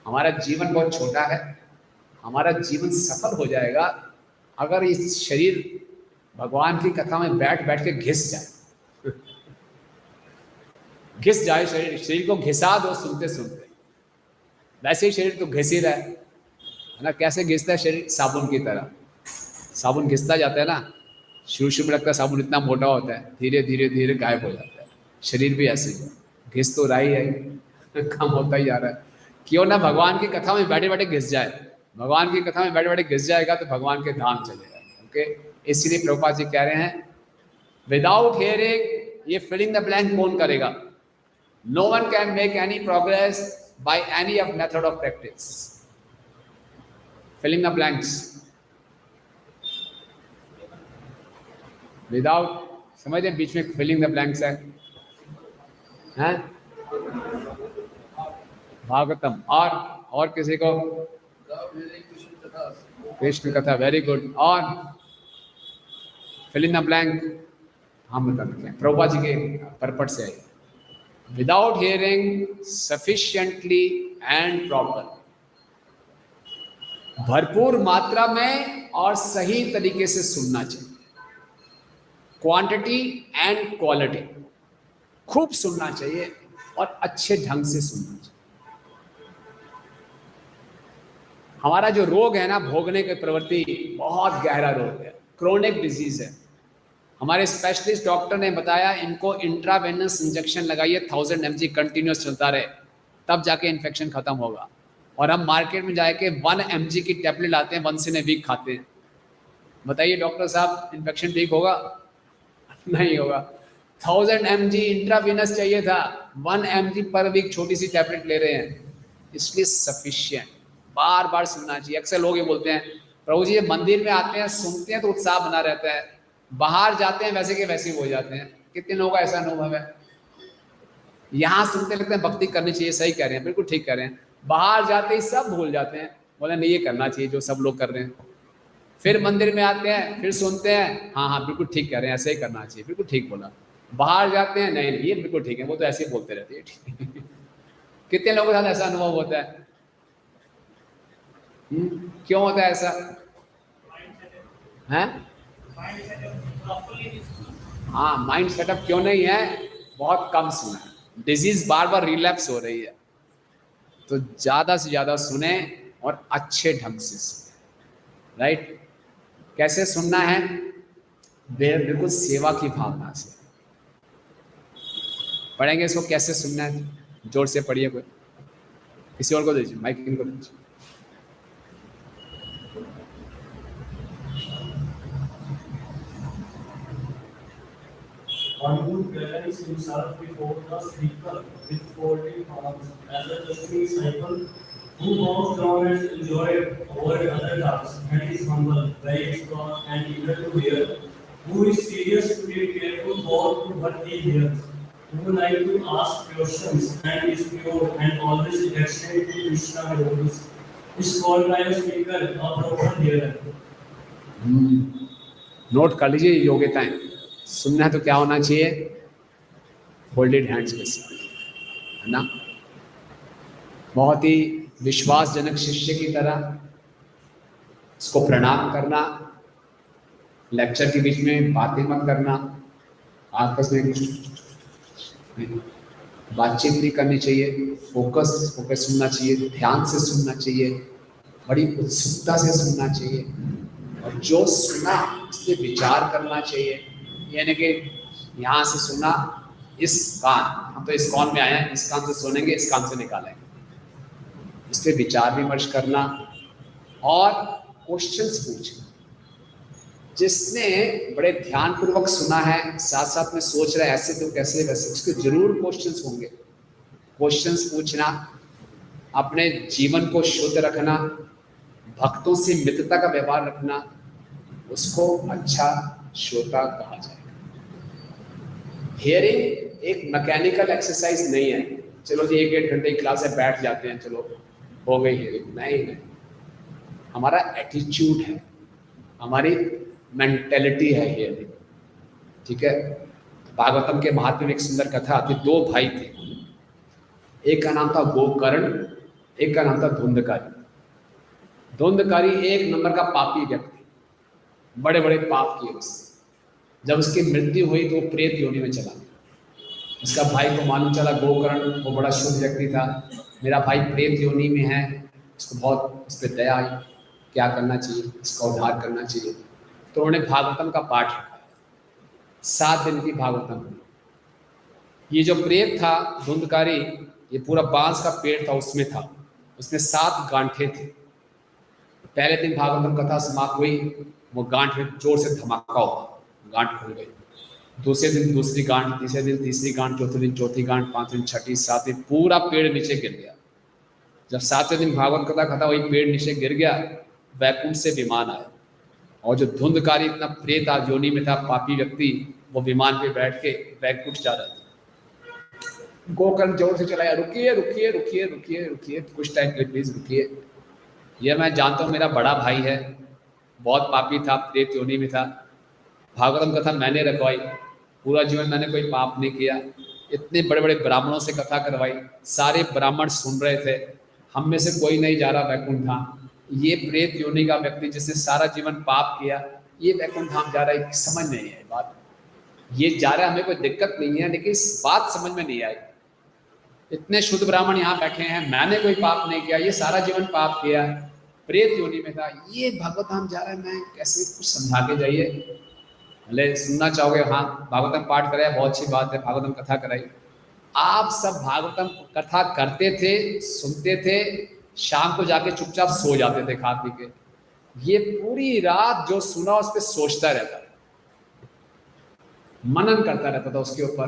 हमारा जीवन बहुत छोटा है, हमारा जीवन सफल हो जाएगा अगर इस शरीर भगवान की कथा में बैठ बैठ के घिस जाए घिस जाए शरीर को घिसा दो सुनते सुनते। वैसे ही शरीर तो घिस ही रहा है ना। कैसे घिसता है शरीर? साबुन की तरह। साबुन घिसता जाता है ना, शुरू में लगता है साबुन इतना मोटा होता है, धीरे धीरे धीरे गायब हो जाता है। शरीर भी ऐसे ही घिस तो रहा ही है कम होता ही जा रहा है। क्यों ना भगवान की कथा में बैठे बैठे घिस जाए। भगवान की कथा में बैठे बैठे घिस जाएगा तो भगवान के धाम चलेगा। ओके, इसलिए प्रभुपाद जी कह रहे हैं, विदाउट हियरिंग ये फिलिंग द ब्लैंक कौन करेगा? No one can make any progress by any of method of practice. Filling the blanks without, समझे बीच में फिलिंग द ब्लैंक्स है, हैं? भागवतम और किसी को कृष्ण कथा, वेरी गुड। और फिल इन द ब्लैंक हम बताते हैं प्रभुपाद जी के परपट से, without hearing sufficiently and proper, भरपूर मात्रा में और सही तरीके से सुनना चाहिए। क्वांटिटी एंड क्वालिटी, खूब सुनना चाहिए और अच्छे ढंग से सुनना चाहिए। हमारा जो रोग है ना, भोगने की प्रवृत्ति, बहुत गहरा रोग है, क्रोनिक डिजीज है। हमारे स्पेशलिस्ट डॉक्टर ने बताया इनको इंट्रावेनस इंजेक्शन लगाइए 1000 mg कंटिन्यूस चलता रहे, तब जाके इन्फेक्शन खत्म होगा। और हम मार्केट में जाके 1 mg की टैबलेट लाते हैं, 1 इन वीक खाते हैं। बताइए डॉक्टर साहब, इन्फेक्शन ठीक होगा? नहीं होगा। 1000 mg इंट्रावेनस चाहिए था, 1 mg पर वीक छोटी सी टैबलेट ले रहे हैं। इसलिए सफिशिएंट, बार बार सुनना चाहिए। अक्सर लोग ये बोलते हैं, प्रभु जी मंदिर में आते हैं, सुनते हैं तो उत्साह बना रहता है, बाहर जाते हैं वैसे के वैसे हो जाते हैं। कितने लोगों का ऐसा अनुभव है? यहाँ सुनते लगते हैं भक्ति करनी चाहिए, सही कह रहे हैं, बिल्कुल ठीक कह रहे हैं। बाहर जाते ही सब भूल जाते हैं, बोले नहीं ये करना चाहिए जो सब लोग कर रहे हैं। फिर मंदिर में आते हैं, फिर सुनते हैं, हाँ हाँ बिल्कुल ठीक कह रहे हैं, ऐसे ही करना चाहिए, बिल्कुल ठीक बोला। बाहर जाते हैं, नहीं ये बिल्कुल ठीक है, वो तो ऐसे ही बोलते रहते हैं, ठीक है। कितने लोगों के साथ ऐसा अनुभव होता है? क्यों होता है ऐसा? हैं? हाँ, माइंड सेटअप क्यों नहीं है? बहुत कम सुना है, डिजीज बार बार रिलैप्स हो रही है। तो ज्यादा से ज्यादा सुने और अच्छे ढंग से सुने, राइट? कैसे सुनना है? बिल्कुल सेवा की भावना से पढ़ेंगे इसको। कैसे सुनना है? जोर से पढ़िए। कोई किसी और को दीजिए, माइक इनको दीजिए। One would balance himself before the speaker with folded arms as a trusting disciple who bows down and enjoys over other tasks and is humble, very strong and eager to hear, who is serious to be careful both to what he hears, who like to ask questions and is pure and always affectionate to Krishna devotees, is called by a speaker a proper hearer. Note कर लीजिए योग्यताएं। सुनना है तो क्या होना चाहिए? Folded hands के साथ, है ना? बहुत ही विश्वासजनक शिष्य की तरह उसको प्रणाम करना, लेक्चर के बीच में बातें मत करना, आपस में बातचीत नहीं करनी चाहिए, फोकस होकर सुनना चाहिए, ध्यान से सुनना चाहिए, बड़ी उत्सुकता से सुनना चाहिए, और जो सुना उस पर विचार करना चाहिए। यानी कि यहाँ से सुना, इस कान, हम तो इस कान में आए हैं, इस कान से सुनेंगे, इस कान से निकालेंगे, इस पर विचार विमर्श करना और क्वेश्चंस पूछना। जिसने बड़े ध्यानपूर्वक सुना है, साथ साथ में सोच रहा है ऐसे तो कैसे वैसे, उसके जरूर क्वेश्चंस होंगे। क्वेश्चंस पूछना, अपने जीवन को शुद्ध रखना, भक्तों से मित्रता का व्यवहार रखना, उसको अच्छा श्रोता कहा जाएगा। हियरिंग एक मैकेनिकल एक्सरसाइज नहीं है, चलो जी 1-1.5 घंटे की क्लास में बैठ जाते हैं, चलो हो गई हियरिंग। नहीं, हमारा एटीट्यूड है, हमारी मेंटेलिटी है हियरिंग, ठीक है? भागवतम के महात्म्य में एक सुंदर कथा आती। 2 भाई थे, एक का नाम था गोकर्ण, एक का नाम था धुंधकारी। धुंधकारी एक नंबर का पापी व्यक्ति, बड़े बड़े पाप किए उसने। जब उसकी मृत्यु हुई तो वो प्रेत योनि में चला गया। उसका भाई को मालूम चला, गोकर्ण वो बड़ा शुद्ध व्यक्ति था, मेरा भाई प्रेत योनि में है, उसको बहुत उस पर दया आई, क्या करना चाहिए, इसका उद्धार करना चाहिए। तो उन्होंने भागवतम का पाठ रखा, 7 दिन की भागवतम। ये जो प्रेत था धुंधकारी, ये पूरा बांस का पेड़ था, उसमें था, उसमें 7 गांठे थे। पहले दिन भागवतम कथा समाप्त हुई, वो गांठ में जोर से धमाका हुआ, गांठ खुल गई। दूसरे दिन दूसरी गांठ, तीसरे दिन तीसरी गांठ, चौथे दिन चौथी गांठ, 5वें दिन छठी, 7वें, पूरा पेड़ नीचे गिर गया। जब 7वें दिन भागवत कथा खत्म हुई, पेड़ नीचे गिर गया, वैकुंठ से विमान आया, और जो धुंधकारी इतना प्रेत योनि में था, पापी व्यक्ति, वो विमान पे बैठ के वैकुंठ जा रहा था। गोकर्ण जोर से चलाया, रुकिए रुकिए रुकिए रुकिए रुकिए, कुछ टाइम के लिए प्लीज रुकिए, ये मैं जानता हूँ मेरा बड़ा भाई है, बहुत पापी था, प्रेत योनि में था, भागवतम कथा मैंने रखवाई, पूरा जीवन मैंने कोई पाप नहीं किया, इतने बड़े बड़े ब्राह्मणों से कथा करवाई, सारे ब्राह्मण सुन रहे थे, हम में से कोई नहीं जा रहा वैकुंठ धाम। ये प्रेत योनि का व्यक्ति जिसने सारा जीवन पाप किया, ये वैकुंठ धाम जा रहा है, समझ नहीं है बात। ये जा रहा है, हमें कोई दिक्कत नहीं है, लेकिन इस बात समझ में नहीं आई। इतने शुद्ध ब्राह्मण यहाँ बैठे हैं, मैंने कोई पाप नहीं किया, ये सारा जीवन पाप किया, प्रेत योनि में था, ये भागवत धाम जा रहा है, मैं कैसे, कुछ समझा के जाइए। भले सुनना चाहोगे, हाँ भागवतम पाठ कराया, बहुत अच्छी बात है, भागवतम कथा कराई। आप सब भागवतम कथा करते थे, सुनते थे, शाम को जाके चुपचाप सो जाते थे खा पी के। ये पूरी रात जो सुना उस पर सोचता रहता था, मनन करता रहता था उसके ऊपर,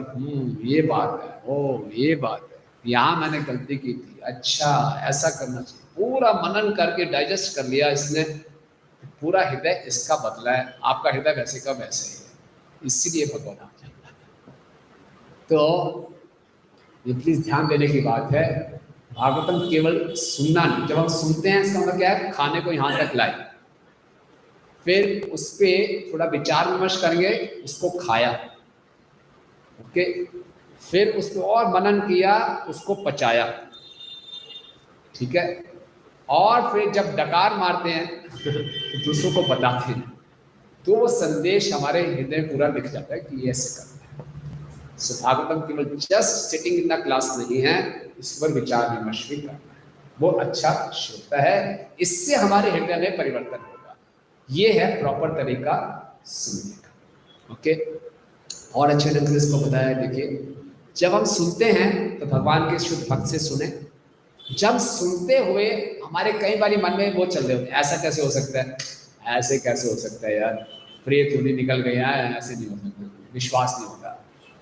ये बात है, ओ ये बात है, यहाँ मैंने गलती की थी, अच्छा ऐसा करना चाहिए। पूरा मनन करके डाइजेस्ट कर लिया इसने, पूरा हृदय इसका बदला है, आपका हृदय वैसे का वैसे ही है, इसीलिए भगवान आ जाएगा। तो ये प्लीज ध्यान देने की बात है, भागवतम केवल सुनना नहीं, जब हम सुनते हैं इसका मतलब क्या है, खाने को यहाँ तक लाए, फिर उस पर थोड़ा विचार विमर्श करेंगे, उसको खाया, ओके, फिर उस पर और मनन किया, उसको पचाया, ठीक है, और फिर जब डकार मारते हैं तो दूसरों को बताते हैं, तो वो संदेश हमारे हृदय में पूरा लिख जाता है कि ये ऐसे करना है। सो भागवतम केवल just sitting in the class नहीं है, इस पर विचार विमर्श भी करना है, वो अच्छा श्रोता है, इससे हमारे हृदय में परिवर्तन होगा। ये है प्रॉपर तरीका सुनने का। ओके, और अच्छे ढंग से इसको बताया। देखिए, जब हम सुनते हैं तो भगवान के शुद्ध भक्त से सुने। जब सुनते हुए हमारे कई बारी मन में वो चल रहे होते, ऐसा कैसे हो सकता है, ऐसे कैसे हो सकता है यार, प्रेत होने निकल गया है, ऐसे नहीं हो सकता, विश्वास नहीं होता।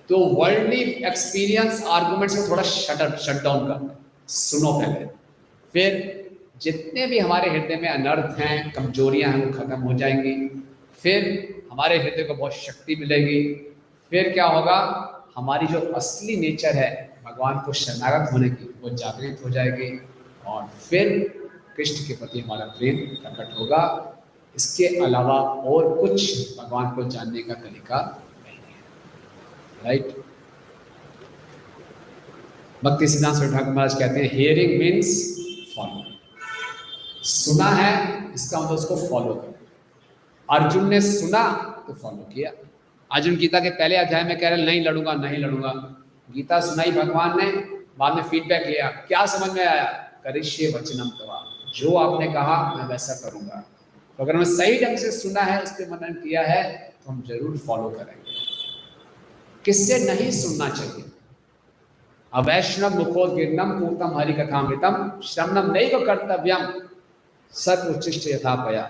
तो वर्ल्डली एक्सपीरियंस आर्गुमेंट्स को थोड़ा शट डाउन करना, सुनो पहले, फिर जितने भी हमारे हृदय में अनर्थ हैं, कमजोरियां हैं, वो खत्म हो जाएंगी, फिर हमारे हृदय को बहुत शक्ति मिलेगी। फिर क्या होगा, हमारी जो असली नेचर है भगवान को शरणागत होने की, वो जागृत हो जाएगी, और फिर कृष्ण के प्रति हमारा प्रेम प्रकट होगा। इसके अलावा और कुछ भगवान को जानने का तरीका नहीं है। राइट, भक्ति सिद्धांत स्वरूप ठाकुर महाराज कहते हैं, हियरिंग मीन्स फॉलो। सुना है इसका मतलब उसको फॉलो करो। अर्जुन ने सुना तो फॉलो किया। अर्जुन गीता के पहले अध्याय में कह रहे नहीं लड़ूंगा, नहीं लड़ूंगा। गीता सुनाई भगवान ने, बाद में फीडबैक लिया, क्या समझ में आया, करिष्ये वचनम तवा, जो आपने कहा मैं वैसा करूंगा। तो अगर हमें सही ढंग से सुना है, उस पर मनन किया है, तो हम जरूर फॉलो करेंगे। किससे नहीं सुनना चाहिए, अवैष्णव मुखोद्गीर्णम पूतम हरि कथामृतम श्रवणम नैव कर्तव्यम सत उच्चिष्ट यथापया।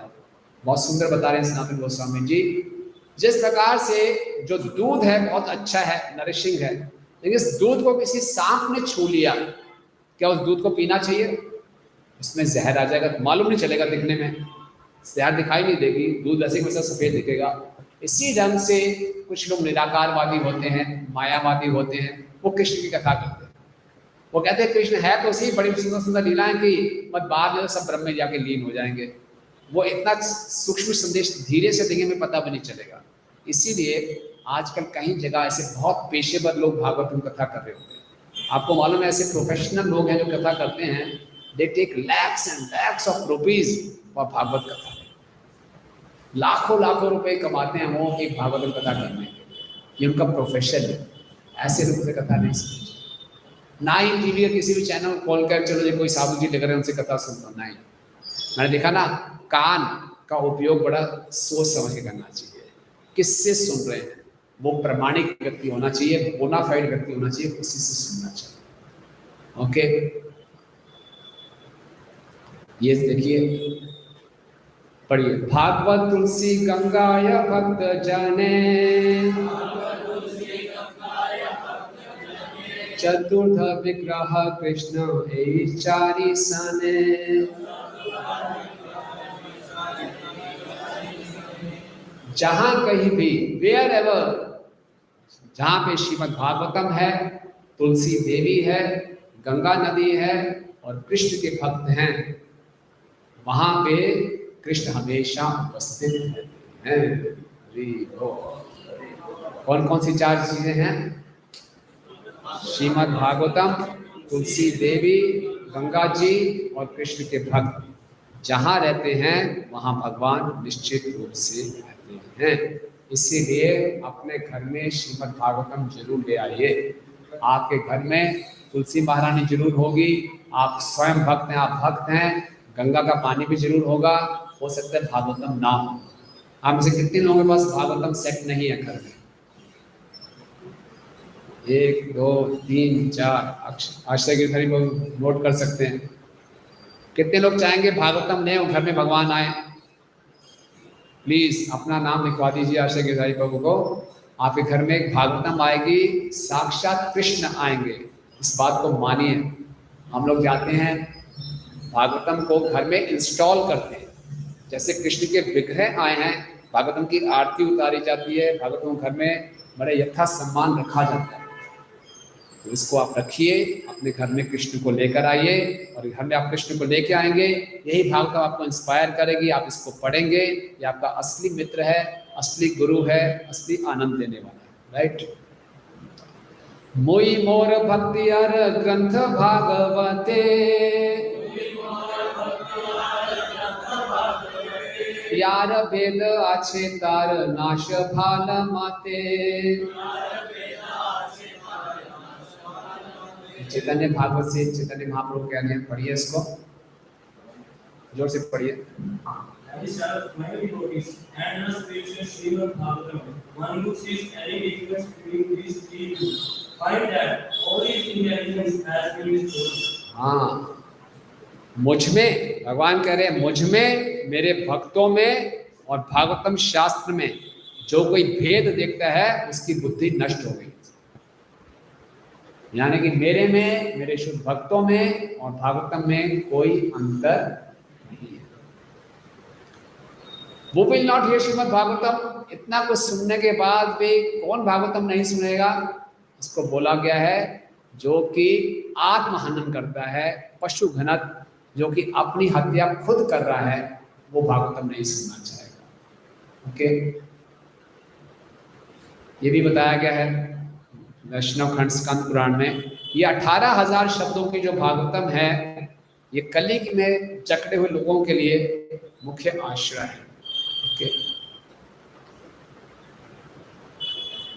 बहुत सुंदर बता रहे हैं सनातन गोस्वामी जी। जिस प्रकार से जो दूध है बहुत अच्छा है, नरिशिंग है, लेकिन इस दूध को किसी सांप ने छू लिया, क्या उस दूध को पीना चाहिए? उसमें जहर आ जाएगा, मालूम नहीं चलेगा, दिखने में जहर दिखाई नहीं देगी, दूध ऐसे वैसा सफेद दिखेगा। इसी ढंग से कुछ लोग निराकारवादी होते हैं, मायावादी होते हैं, वो कृष्ण की कथा करते हैं। वो कहते हैं कृष्ण है तो उसी बड़ी सुंदर सुंदर लीलाएं की, मत बाद में सब ब्रह्म में जाके लीन हो जाएंगे। वो इतना सूक्ष्म संदेश धीरे से देंगे में पता भी नहीं चलेगा। इसीलिए आजकल कई जगह ऐसे बहुत पेशेवर लोग भागवत कथा कर रहे होते हैं। आपको मालूम है, ऐसे प्रोफेशनल लोग हैं जो कथा करते हैं, they take lakhs and lakhs of rupees for Bhagavat katha. लाखों लाखों रुपए कमाते हैं वो एक भागवत कथा करने के, ये उनका प्रोफेशन है। ऐसे लोग से कथा नहीं सुनते। ना ही टीवी या किसी भी चैनल खोल कर चलो जी कोई साधु जी लेकर रहे उनसे कथा सुनता, नहीं। मैंने देखा ना, कान का उपयोग बड़ा सोच समझ के करना चाहिए। किससे सुन रहे हैं, वो प्रमाणिक व्यक्ति होना चाहिए, बोनाफाइड व्यक्ति होना चाहिए, उसी से सुनना चाहिए। ओके, ये देखिए, पढ़िए, भागवत तुलसी गंगाय भक्त जने चतुर्थ विग्रह कृष्ण चारी सने। जहां कहीं भी, वेयर एवर, जहां पे श्रीमद् भागवतम है, तुलसी देवी है, गंगा नदी है और कृष्ण के भक्त हैं, वहां पे कृष्ण हमेशा उपस्थित हैं। कौन कौन सी चार चीजें हैं? श्रीमद् भागवतम, तुलसी देवी, गंगा जी और कृष्ण के भक्त जहाँ रहते हैं वहाँ भगवान निश्चित रूप से रहते हैं। इसीलिए अपने घर में श्रीमद् भागवतम जरूर ले आइए। आपके घर में तुलसी महारानी जरूर होगी, आप स्वयं भक्त हैं, आप भक्त हैं, गंगा का पानी भी जरूर होगा। हो सकता है भागवतम ना हो। आप में से कितने लोगों के पास भागवतम सेट नहीं है घर में? 1 2 3 4 आश्रय गिरधरी को नोट कर सकते हैं। कितने लोग चाहेंगे भागवतम ने घर में भगवान आए? प्लीज अपना नाम लिखवा दीजिए आश्रय गिरधरी प्रभु को। आपके घर में एक भागवतम आएगी, साक्षात कृष्ण आएंगे, इस बात को मानिए। हम लोग जाते हैं भागवतम को घर में इंस्टॉल करते हैं, जैसे कृष्ण के विग्रह आए हैं, भागवतम की आरती उतारी जाती है, भागवतम घर में बड़े यथा सम्मान रखा जाता है। तो इसको आप रखिए, अपने घर में कृष्ण को लेकर आइए, और घर में आप कृष्ण को लेकर आएंगे, यही भागवतम आपको इंस्पायर करेगी। आप इसको पढ़ेंगे, ये आपका असली मित्र है, असली गुरु है, असली आनंद देने वाला है। राइट, मुई मोर भक्ति अर ग्रंथ भागवते, यार भेद आछे तार नाश भाल माते। चैतन्य भागवत से चैतन्य महाप्रभु कह रहे हैं, पढ़िए इसको, जोर से पढ़िए। And this are many devotees and the scripture Srimad Bhagavatam. One who sees any difference between these three find that all his intelligence has been restored. हाँ, मुझ में, भगवान कह रहे हैं मुझ में, मेरे भक्तों में और भागवतम शास्त्र में जो कोई भेद देखता है उसकी बुद्धि नष्ट हो गई। यानी कि मेरे में, मेरे शुद्ध भक्तों में और भागवतम में कोई अंतर नहीं है। वो will not hear Shrimad Bhagavatam. इतना कुछ सुनने के बाद भी कौन भागवतम नहीं सुनेगा? उसको बोला गया है जो कि आत्महनन करता है, पशु घनत, जो कि अपनी हत्या खुद कर रहा है, वो भागवतम नहीं सुनना चाहेगा। ओके, ये भी बताया गया है वैष्णव खंड स्कंद पुराण में। ये 18,000 शब्दों की जो भागवतम है, ये कलयुग में जकड़े हुए लोगों के लिए मुख्य आश्रय है। ओके,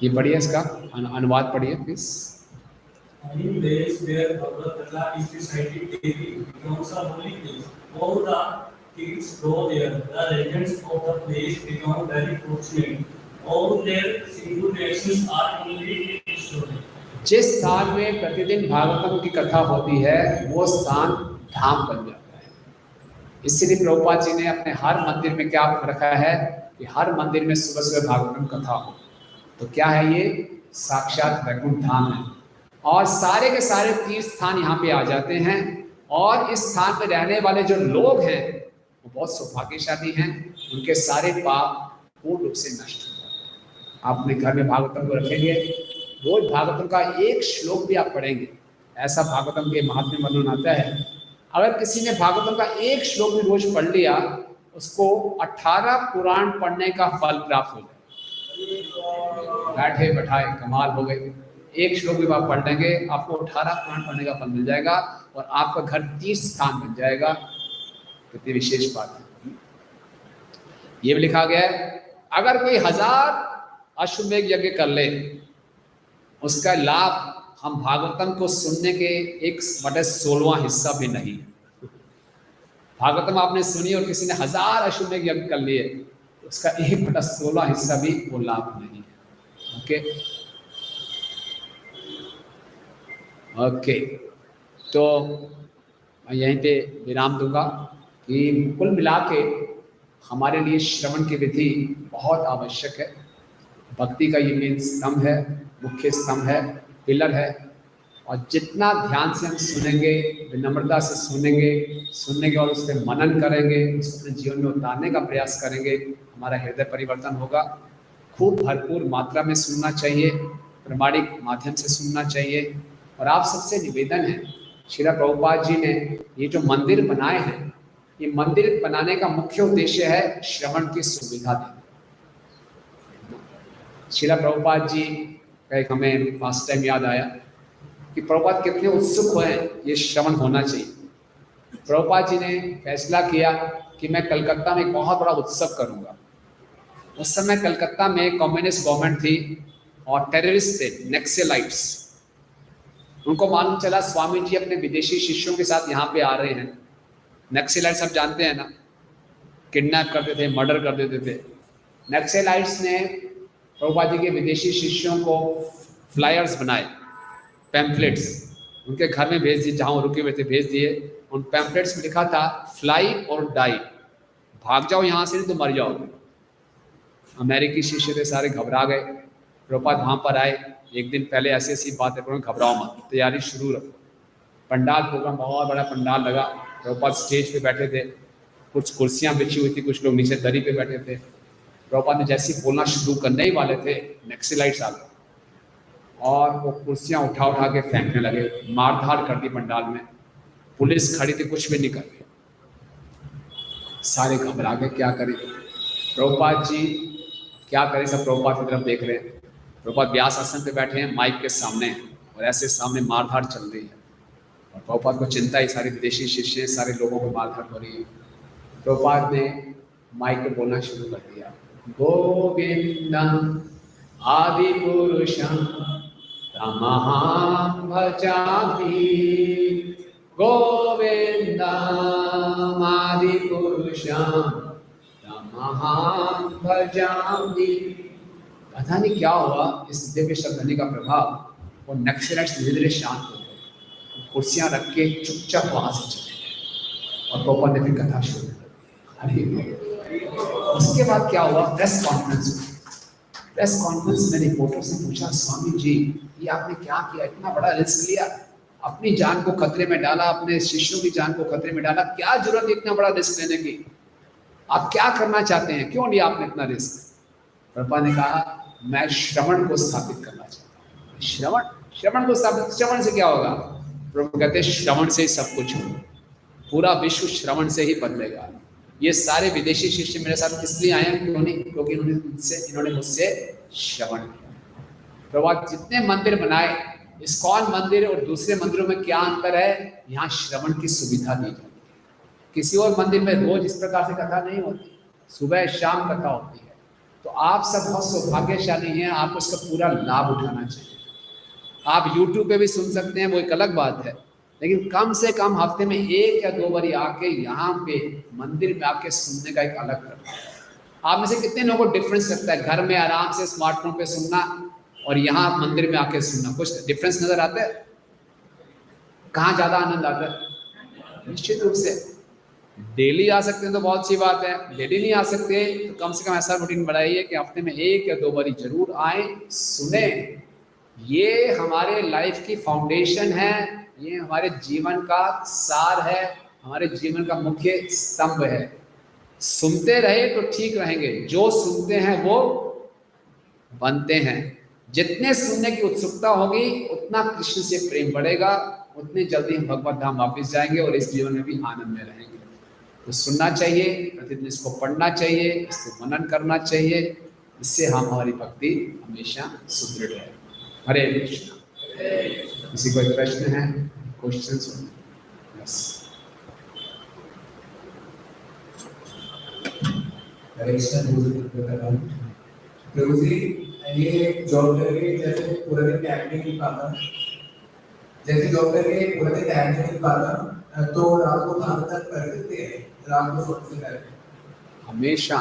ये पढ़िए, इसका अनुवाद पढ़िए please. In days where Bhagavad Gita is recited daily, becomes a holy place. All the kids go there. The residents of the place become very fortunate. All their sinful actions are immediately restored. जिस स्थान में प्रतिदिन भागवतम की कथा होती है, वो स्थान धाम बन जाता है। इसलिए प्रभुपाद जी ने अपने हर मंदिर में क्या रखा है कि हर मंदिर में सुबह सुबह भागवतम कथा हो। तो क्या है ये? साक्षात वैकुंठ धाम है। और सारे के सारे तीर्थ स्थान यहाँ पे आ जाते हैं, और इस स्थान पे रहने वाले जो लोग हैं वो बहुत सौभाग्यशाली हैं, उनके सारे पाप पूर्ण रूप से नष्ट हो जाते हैं। आप अपने घर में भागवतम को रखेंगे, रोज भागवतम का एक श्लोक भी आप पढ़ेंगे, ऐसा भागवतम के महात्म्य वर्णन आता है। अगर किसी ने भागवतम का एक श्लोक भी रोज पढ़ लिया, उसको 18 पुराण पढ़ने का फल प्राप्त हो जाए। बैठे बैठाए कमाल हो गई। एक श्लोक भी आप पढ़ लेंगे, आपको 18 पुराण पढ़ने का फल मिल जाएगा, और आपका घर 30 स्थान बन जाएगा। कितनी विशेष बात है। ये भी लिखा गया है, अगर कोई 1000 अश्वमेध यज्ञ कर ले, उसका लाभ हम भागवतम को सुनने के 1/16वां हिस्सा भी नहीं। भागवतम आपने सुनी और किसी ने 1000 अश्वमेध यज्ञ कर लिए, उसका 1/16 हिस्सा भी वो लाभ नहीं है। ओके ओके, तो मैं यहीं पे विराम दूंगा कि कुल मिला के हमारे लिए श्रवण की विधि बहुत आवश्यक है। भक्ति का ये मेन स्तंभ है, मुख्य स्तंभ है, पिलर है। और जितना ध्यान से हम सुनेंगे, विनम्रता से सुनेंगे और उस पर मनन करेंगे, उसको अपने जीवन में उतारने का प्रयास करेंगे, हमारा हृदय परिवर्तन होगा। खूब भरपूर मात्रा में सुनना चाहिए, प्रमाणिक माध्यम से सुनना चाहिए। और आप सबसे निवेदन है, श्रील प्रभुपाद जी ने ये जो मंदिर बनाए हैं, ये मंदिर बनाने का मुख्य उद्देश्य है श्रवण की सुविधा देना। श्रील प्रभुपाद जी का एक हमें पास्ट टाइम याद आया कि प्रभुपाद कितने उत्सुक हुए, ये श्रवण होना चाहिए। प्रभुपाद जी ने फैसला किया कि मैं कलकत्ता में एक बहुत बड़ा उत्सव करूंगा। उस समय कलकत्ता में कम्युनिस्ट गवर्नमेंट थी और टेररिस्ट थे, नक्सलाइट्स। उनको मालूम चला स्वामी जी अपने विदेशी शिष्यों के साथ यहाँ पे आ रहे हैं। नक्सलाइट्स सब जानते हैं ना, किडनैप करते थे, मर्डर कर देते थे। नक्सलाइट्स ने प्रभुपाद जी के विदेशी शिष्यों को फ्लायर्स बनाए, पैम्फलेट्स, उनके घर में भेज दिए, जहाँ रुके हुए थे भेज दिए। उन पैम्फलेट्स में लिखा था फ्लाई और डाई, भाग जाओ यहाँ से नहीं तो मर जाओ। अमेरिकी शिष्य थे, सारे घबरा गए। प्रभुपाद वहाँ पर आए, एक दिन पहले ऐसी ऐसी बात है, घबराओ मत, तैयारी शुरू रखो। पंडाल प्रोग्राम, बहुत बड़ा पंडाल लगा। प्रभुपाद स्टेज पे बैठे थे, कुछ कुर्सियाँ बिछी हुई थी, कुछ लोग नीचे दरी पे बैठे थे। प्रभुपाद ने जैसे ही बोलना शुरू करने ही वाले थे, नक्सलाइट्स आ गए और वो कुर्सियाँ उठा उठा के फेंकने लगे, मारधाड़ कर दी पंडाल में। पुलिस खड़ी थी, कुछ भी नहीं कर रही। सारे घबरा गए, क्या करें प्रभुपाद जी, क्या करें। सब प्रभुपाद की तरफ देख रहे हैं। प्रभुपाद व्यास आसन पे बैठे हैं, माइक के सामने। और ऐसे सामने मारधाड़ चल रही है। और प्रभुपाद को चिंता ही, सारे विदेशी शिष्य सारे लोगों को मारधाड़ हो रही है। प्रभुपाद ने माइक पे बोलना शुरू कर दिया, गोविंदम आदि पुरुषम तमहं भजामि, गोविंदम आदि पुरुषम तमहं भजामि। पता नहीं क्या हुआ, इस दिव्य शब्द का प्रभाव, वो नक्सलाइट्स धीरे धीरे शांत हो गए, कुर्सियां रख के चुपचाप वहां से चले गए और प्रभुपाद ने फिर कथा शुरू कर दी। उसके बाद क्या हुआ, प्रेस कॉन्फ्रेंस में रिपोर्टर से पूछा, स्वामी जी ये आपने क्या किया, इतना बड़ा रिस्क लिया, अपनी जान को खतरे में डाला, अपने शिष्यों की जान को खतरे में डाला, क्या जरूरत है इतना बड़ा रिस्क लेने की, आप क्या करना चाहते हैं, क्यों लिया आपने इतना रिस्क? प्रभुपाद ने कहा, मैं श्रवण को स्थापित करना चाहता हूँ। श्रवण को स्थापित, श्रवण से क्या होगा? प्रभु कहते हैं श्रवण से ही सब कुछ होगा, पूरा विश्व श्रवण से ही बदलेगा। ये सारे विदेशी शिष्य मेरे साथ इसलिए आए हैं क्योंकि इन्होंने मुझसे श्रवण किया। प्रभुपाद जितने मंदिर बनाए, इस्कॉन मंदिर और दूसरे मंदिरों में क्या अंतर है, यहाँ श्रवण की सुविधा दी जाती है। किसी और मंदिर में रोज इस प्रकार से कथा नहीं होती, सुबह शाम कथा होती है। तो आप सब बहुत सौभाग्यशाली हैं, आपको इसका पूरा लाभ उठाना चाहिए। आप YouTube पे भी सुन सकते हैं, वो एक अलग बात है, लेकिन कम से कम हफ्ते में 1 या 2 बार आके यहाँ पे मंदिर में आके सुनने का एक अलग करना है। आप में से कितने लोगों को डिफरेंस लगता है घर में आराम से स्मार्टफोन पे सुनना और यहाँ मंदिर में आके सुनना? कुछ डिफरेंस नजर आता है? कहाँ ज्यादा आनंद आता है? निश्चित रूप से डेली आ सकते हैं तो बहुत सी बात है, डेली नहीं आ सकते तो कम से कम ऐसा रूटीन बनाइए कि हफ्ते में 1 या 2 बार जरूर आए, सुने। ये हमारे लाइफ की फाउंडेशन है, ये हमारे जीवन का सार है, हमारे जीवन का मुख्य स्तंभ है। सुनते रहे तो ठीक रहेंगे, जो सुनते हैं वो बनते हैं। जितने सुनने की उत्सुकता होगी उतना कृष्ण से प्रेम बढ़ेगा, उतनी जल्दी हम भगवत धाम वापस जाएंगे और इस जीवन में भी आनंद में रहेंगे। तो सुनना चाहिए, प्रतिदिन इसको पढ़ना चाहिए, इसको मनन करना चाहिए, इससे हमारी भक्ति हमेशा सुदृढ़ है। हरे कृष्णा। किसी कोई प्रश्न है? क्वेश्चंस? यस। हरे कृष्णा। प्रभु जी, ये जॉब करके जैसे पूरा दिन टाइम नहीं मिल पाता, तो रात को कहाँ तक कर सकते हैं? रात को सोने से पहले हमेशा,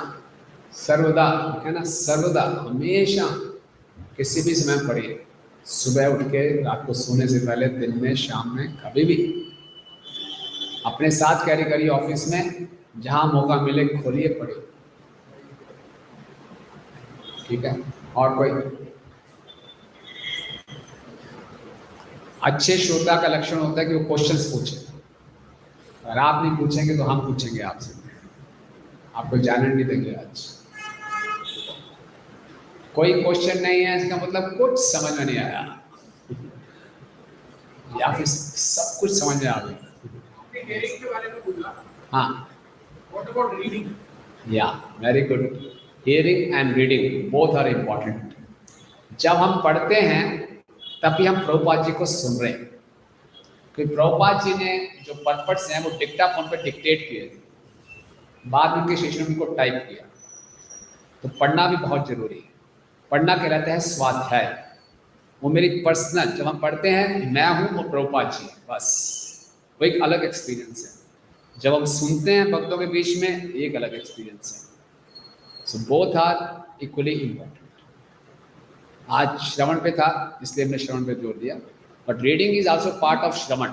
सर्वदा, है ना, सर्वदा हमेशा किसी भी समय पढ़िए। सुबह उठ के रात को सोने से पहले, दिन में, शाम में, कभी भी अपने साथ कैरी करिए। ऑफिस में जहाँ मौका मिले खोलिए, पढ़िए। ठीक है? और कोई? अच्छे श्रोता का लक्षण होता है कि वो क्वेश्चंस पूछे। अगर आप नहीं पूछेंगे तो हम पूछेंगे आपसे, आपको जानने नहीं देंगे। आज कोई क्वेश्चन नहीं है, इसका मतलब कुछ समझ में नहीं आया, या फिर सब कुछ समझ में आ गया। हाँ, yeah very good. Hearing and reading both are important. जब हम पढ़ते हैं तभी हम प्रभुपाद जी को सुन रहे हैं, क्योंकि प्रभुपाद जी ने जो पर्पट्स हैं वो डिक्टाफोन पे डिक्टेट किए थे, बाद में उनके शिष्यों ने उनको टाइप किया। तो पढ़ना भी बहुत जरूरी है। पढ़ना कहलाता है स्वाध्याय। वो मेरी पर्सनल, जब हम पढ़ते हैं मैं हूँ और प्रभुपाद जी, बस वो एक अलग एक्सपीरियंस है। जब हम सुनते हैं भक्तों के बीच में, एक अलग एक्सपीरियंस है। So both are equally important. आज श्रवण पे था इसलिए हमने श्रवण पे जोर दिया, but reading is also part of श्रवण,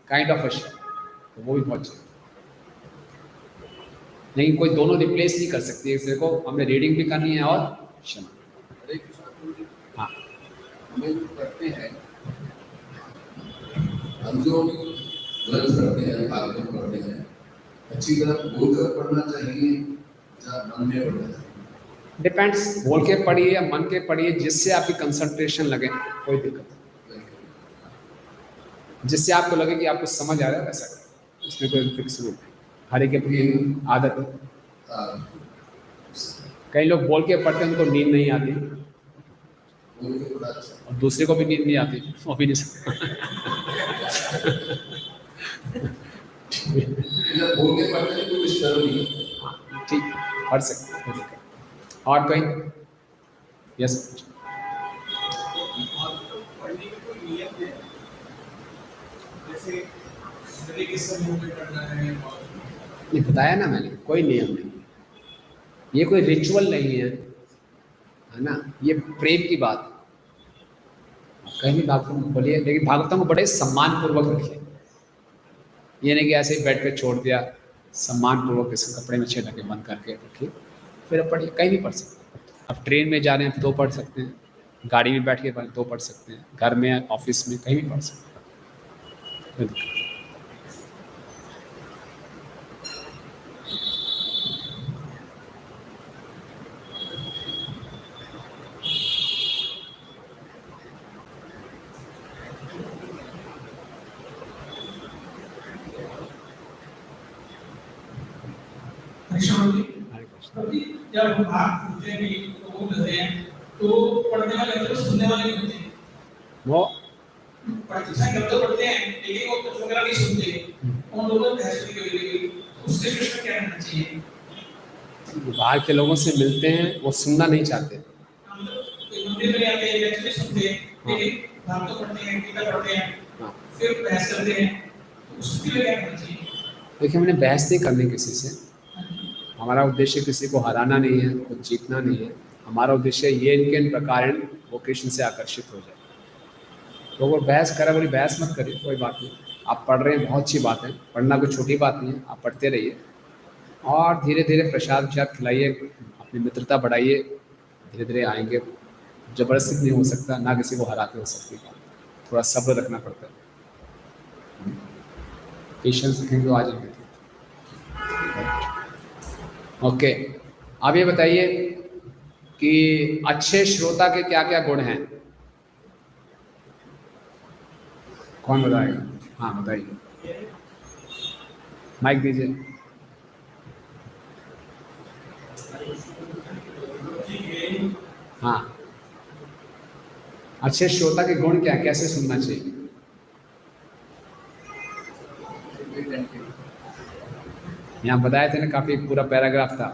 काइंड ऑफ अ श्रवण, तो वो भी बहुत जरूरी। लेकिन कोई दोनों रिप्लेस नहीं कर सकती इससे को, हमने रीडिंग भी करनी है और श्रवण। हाँ, हमें जो पढ़ते हैं, हम जो ग्रंथ पढ़ते हैं, भागवत पढ़ते हैं, अच्छी तरह बोलकर पढ़ना चाहिए या मन में पढ़ना चाहिए? डिपेंड्स, बोल के पढ़िए या मन के पढ़िए, जिससे आपकी कंसंट्रेशन लगे, कोई दिक्कत नहीं। जिससे आपको लगे कि आपको समझ आ रहा है वैसा करें, इसमें कोई फिक्स रूल नहीं। हर एक की अपनी आदत है। कई लोग बोल के पढ़ते हैं, उनको नींद नहीं आती, बोल के बड़ा अच्छा। और दूसरे को भी नींद नहीं आती, वो भी नहीं सकता। जब बोल के पढ़ते हैं तो डिस्टर्ब नहीं है। हाँ, ठीक, पढ़ सकते हैं, कोई दिक्कत नहीं। और कोई? यस, पढ़ने के कोई नियम है, जैसे गले के समूह में पढ़ना है और नहीं बताया ना मैंने, कोई नियम नहीं, ये कोई रिचुअल नहीं है, है ना, ये प्रेम की बात है। आप कहीं भी भागवतम को बोलिए, लेकिन भागवतम को बड़े सम्मान पूर्वक रखिए। ये नहीं कि ऐसे ही बेड पे छोड़ दिया, सम्मान पूर्वक इसके कपड़े में छेड़ के बंद करके रखिए, फिर आप पढ़िए। कहीं भी पढ़ सकते हैं, अब ट्रेन में जा रहे हैं तो पढ़ सकते हैं, गाड़ी में बैठ के तो पढ़ सकते हैं, घर में, ऑफिस में, कहीं भी पढ़ सकते हैं, कोई दिक्कत नहीं। हरिशंकर जी, हरे कृष्ण। कभी जब हम भाग होते हैं कि लोग मिलते हैं तो पढ़ने वाले होते हैं, सुनने वाले भी होते हैं। वो पढ़ते हैं, गलत पढ़ते हैं, लेकिन वो कुछ वगैरह नहीं सुनते। उन लोगों ने बहस की गई, उससे कृष्ण क्या करना चाहिए? बाहर के लोगों से मिलते हैं, वो सुनना नहीं चाहते। हम लोग मंदिर में आते हैं, लेक्चर नहीं सुनते, लेकिन भाग तो पढ़ते हैं, गीता पढ़ते हैं, हाँ, फिर बहस करते हैं, तो उसके लिए क्या करना चाहिए? देखिए, हमने बहस नहीं करनी किसी से, हमारा उद्देश्य किसी को हराना नहीं है, कुछ जीतना नहीं है। हमारा उद्देश्य ये इनके इन प्रकार वो कृष्ण से आकर्षित हो जाए। तो अगर बहस करा, बोली बहस मत करिए, कोई बात नहीं, आप पढ़ रहे हैं, बहुत अच्छी बात है, पढ़ना कोई छोटी बात नहीं है, आप पढ़ते रहिए और धीरे धीरे प्रसाद विसाद खिलाइए, अपनी मित्रता बढ़ाइए, धीरे धीरे आएंगे। जबरदस्ती नहीं हो सकता, ना किसी को हरा के हो सकती है, थोड़ा सब्र रखना पड़ता है, पेशेंस रखेंगे तो आ जाएंगे। ओके, अब ये बताइए कि अच्छे श्रोता के क्या क्या गुण हैं? कौन बताएगा? हाँ बताइए, माइक दीजिए। हाँ, अच्छे श्रोता के गुण क्या, कैसे सुनना चाहिए? यहाँ बताए थे ना, काफी पूरा पैराग्राफ था,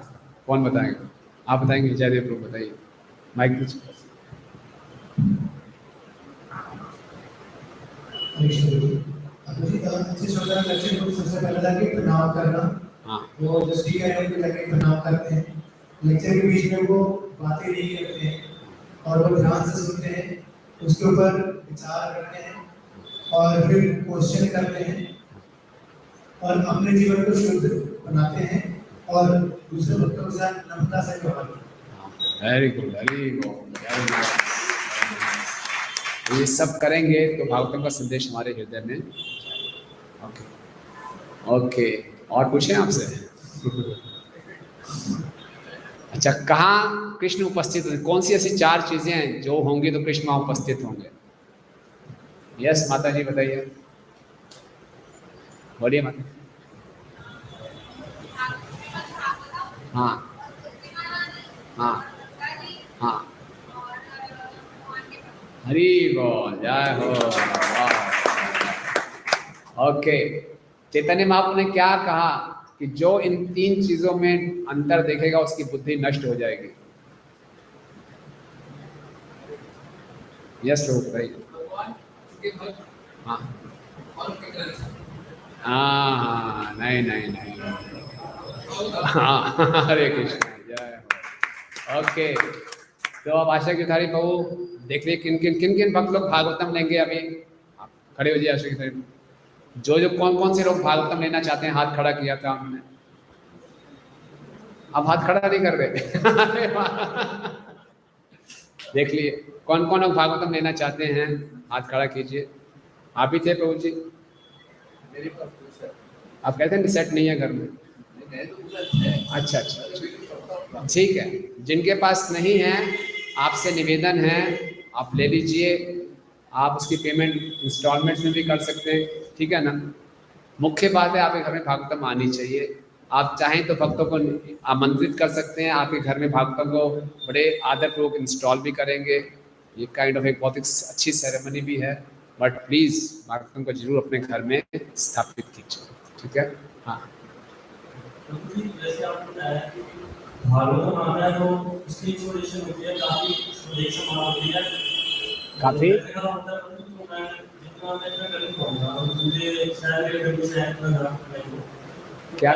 कौन बताएगा? आप बताएंगे? जयदेव प्रभु बताइए, माइक दीजिए। अच्छे श्रोता के लक्षण को सबसे पहले लगे प्रणाम करना। हाँ, वो जो स्पीकर है उनको लगे प्रणाम करते हैं, लेक्चर के बीच में वो बातें नहीं करते हैं और वो ध्यान से सुनते हैं, उसके ऊपर विचार करते हैं और फिर क्वेश्चन करते हैं और अपने जीवन को शुद्ध बनाते हैं और दूसरे भक्तों के साथ नम्रता से व्यवहार करते हैं। Very good, very good, very good. ये सब करेंगे तो भागवतम का संदेश हमारे हृदय में। ओके, ओके, और पूछें आपसे? अच्छा, कहाँ कृष्ण उपस्थित होंगे? कौन सी ऐसी 4 चीजें हैं जो होंगी तो कृष्ण वहाँ उपस्थित होंगे? यस माता जी बताइए, बोलिए माता। हाँ हाँ हाँ, हरी बोल, जय हो। ओके, चैतन्य महाप्रभु ने क्या कहा कि जो इन 3 चीजों में अंतर देखेगा उसकी बुद्धि नष्ट हो जाएगी। यस प्रभु बताइए। हाँ हाँ, नहीं नहीं नहीं, हाँ, हरे कृष्ण, जय हो। ओके, तो अब आशा की धारी प्रभु देख लिए किन किन भक्त लोग भागवतम लेंगे। अभी आप खड़े हो जाइए आशा की धारी। जो कौन से लोग भागवतम लेना चाहते हैं, हाथ खड़ा किया था हमने, अब हाथ खड़ा नहीं कर रहे। देख लिए कौन लोग भागवतम लेना चाहते हैं, हाथ खड़ा कीजिए। आप ही थे प्रभु जी? मेरे पास कुछ है। आप कहते हैं सेट नहीं है घर में? मैं तो पूरा है। अच्छा अच्छा अच्छा, ठीक है। जिनके पास नहीं है, आपसे निवेदन है, आप ले लीजिए। आप उसकी पेमेंट इंस्टॉलमेंट्स में भी कर सकते हैं, ठीक है ना। मुख्य बात है आपके घर में भागवतम आनी चाहिए। आप चाहें तो भक्तों को आमंत्रित कर सकते हैं, आपके घर में भागवतम को बड़े आदरपूर्वक इंस्टॉल भी करेंगे, ये काइंड ऑफ एक बहुत ही अच्छी सेरेमनी भी है, बट प्लीज़ भागवतम को जरूर अपने घर में स्थापित कीजिए, ठीक है। हाँ, क्योंकि जैसे आपने बताया कि भागवतम आता है तो उसकी इंस्पिरेशन होती है काफी इंस्पिरेशन होती है काफी तो मैं जितना मैं इतना कर नहीं पाऊंगा और मुझे शायद ये कभी से इतना ना नहीं क्या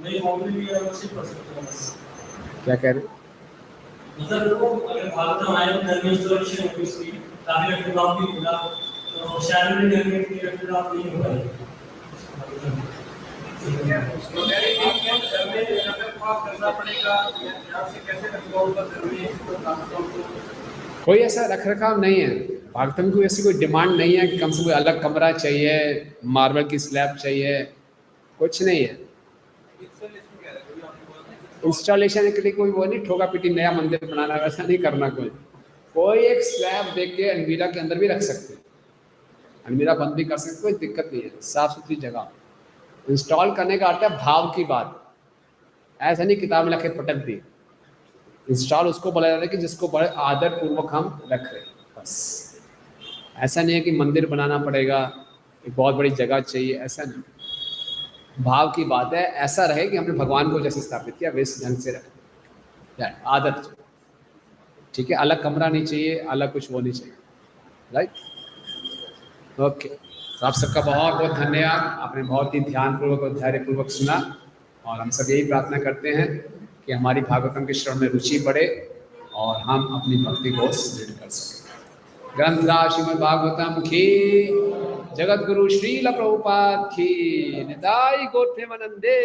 मेरी हॉबी भी है उसी पर सकता हूँ क्या कह रहे हैं? मतलब वो अगर भागवतम आए तो घर में इंस्टॉलेशन होगी उसकी काफी रखरखाव भी होगा तो शायद मेरे घर में इतनी रखरखाव नहीं हो पाएगी कोई ऐसा रख रखाव नहीं है भागवतम की, ऐसी कोई डिमांड नहीं है कि कम से कोई अलग कमरा चाहिए, मार्बल की स्लैब चाहिए, कुछ नहीं है। इंस्टॉलेशन के लिए कोई वो नहीं ठोका पीटी नया मंदिर बनाना, वैसा नहीं करना। कोई एक स्लैब देख के अलमीरा के अंदर भी रख सकते हैं, अलमीरा बंद भी कर सकते, कोई दिक्कत नहीं है। साफ सुथरी जगह इंस्टॉल करने का अर्थ है भाव की बात, ऐसा नहीं किताब में लिखे पटक दी। इंस्टॉल उसको बोला जाता है कि जिसको बड़े आदर पूर्वक हम रख रहे हैं, बस। ऐसा नहीं है कि मंदिर बनाना पड़ेगा, एक बहुत बड़ी जगह चाहिए, ऐसा नहीं। भाव की बात है, ऐसा रहे कि हमने भगवान को जैसे स्थापित किया वैसे ढंग से रखें, आदर, ठीक है। अलग कमरा नहीं चाहिए, अलग कुछ वो नहीं चाहिए, राइट। ओके, तो आप सबका बहुत बहुत धन्यवाद, आपने बहुत ही ध्यानपूर्वक और धैर्यपूर्वक सुना, और हम सब यही प्रार्थना करते हैं कि हमारी भागवतम के श्रवण में रुचि बढ़े और हम अपनी भक्ति को सुदृढ़ कर सकें। ग्रंथराज श्रीमद् भागवतम की, जगत गुरु श्रील प्रभुपाद की, निताई गौर प्रेमानंदे।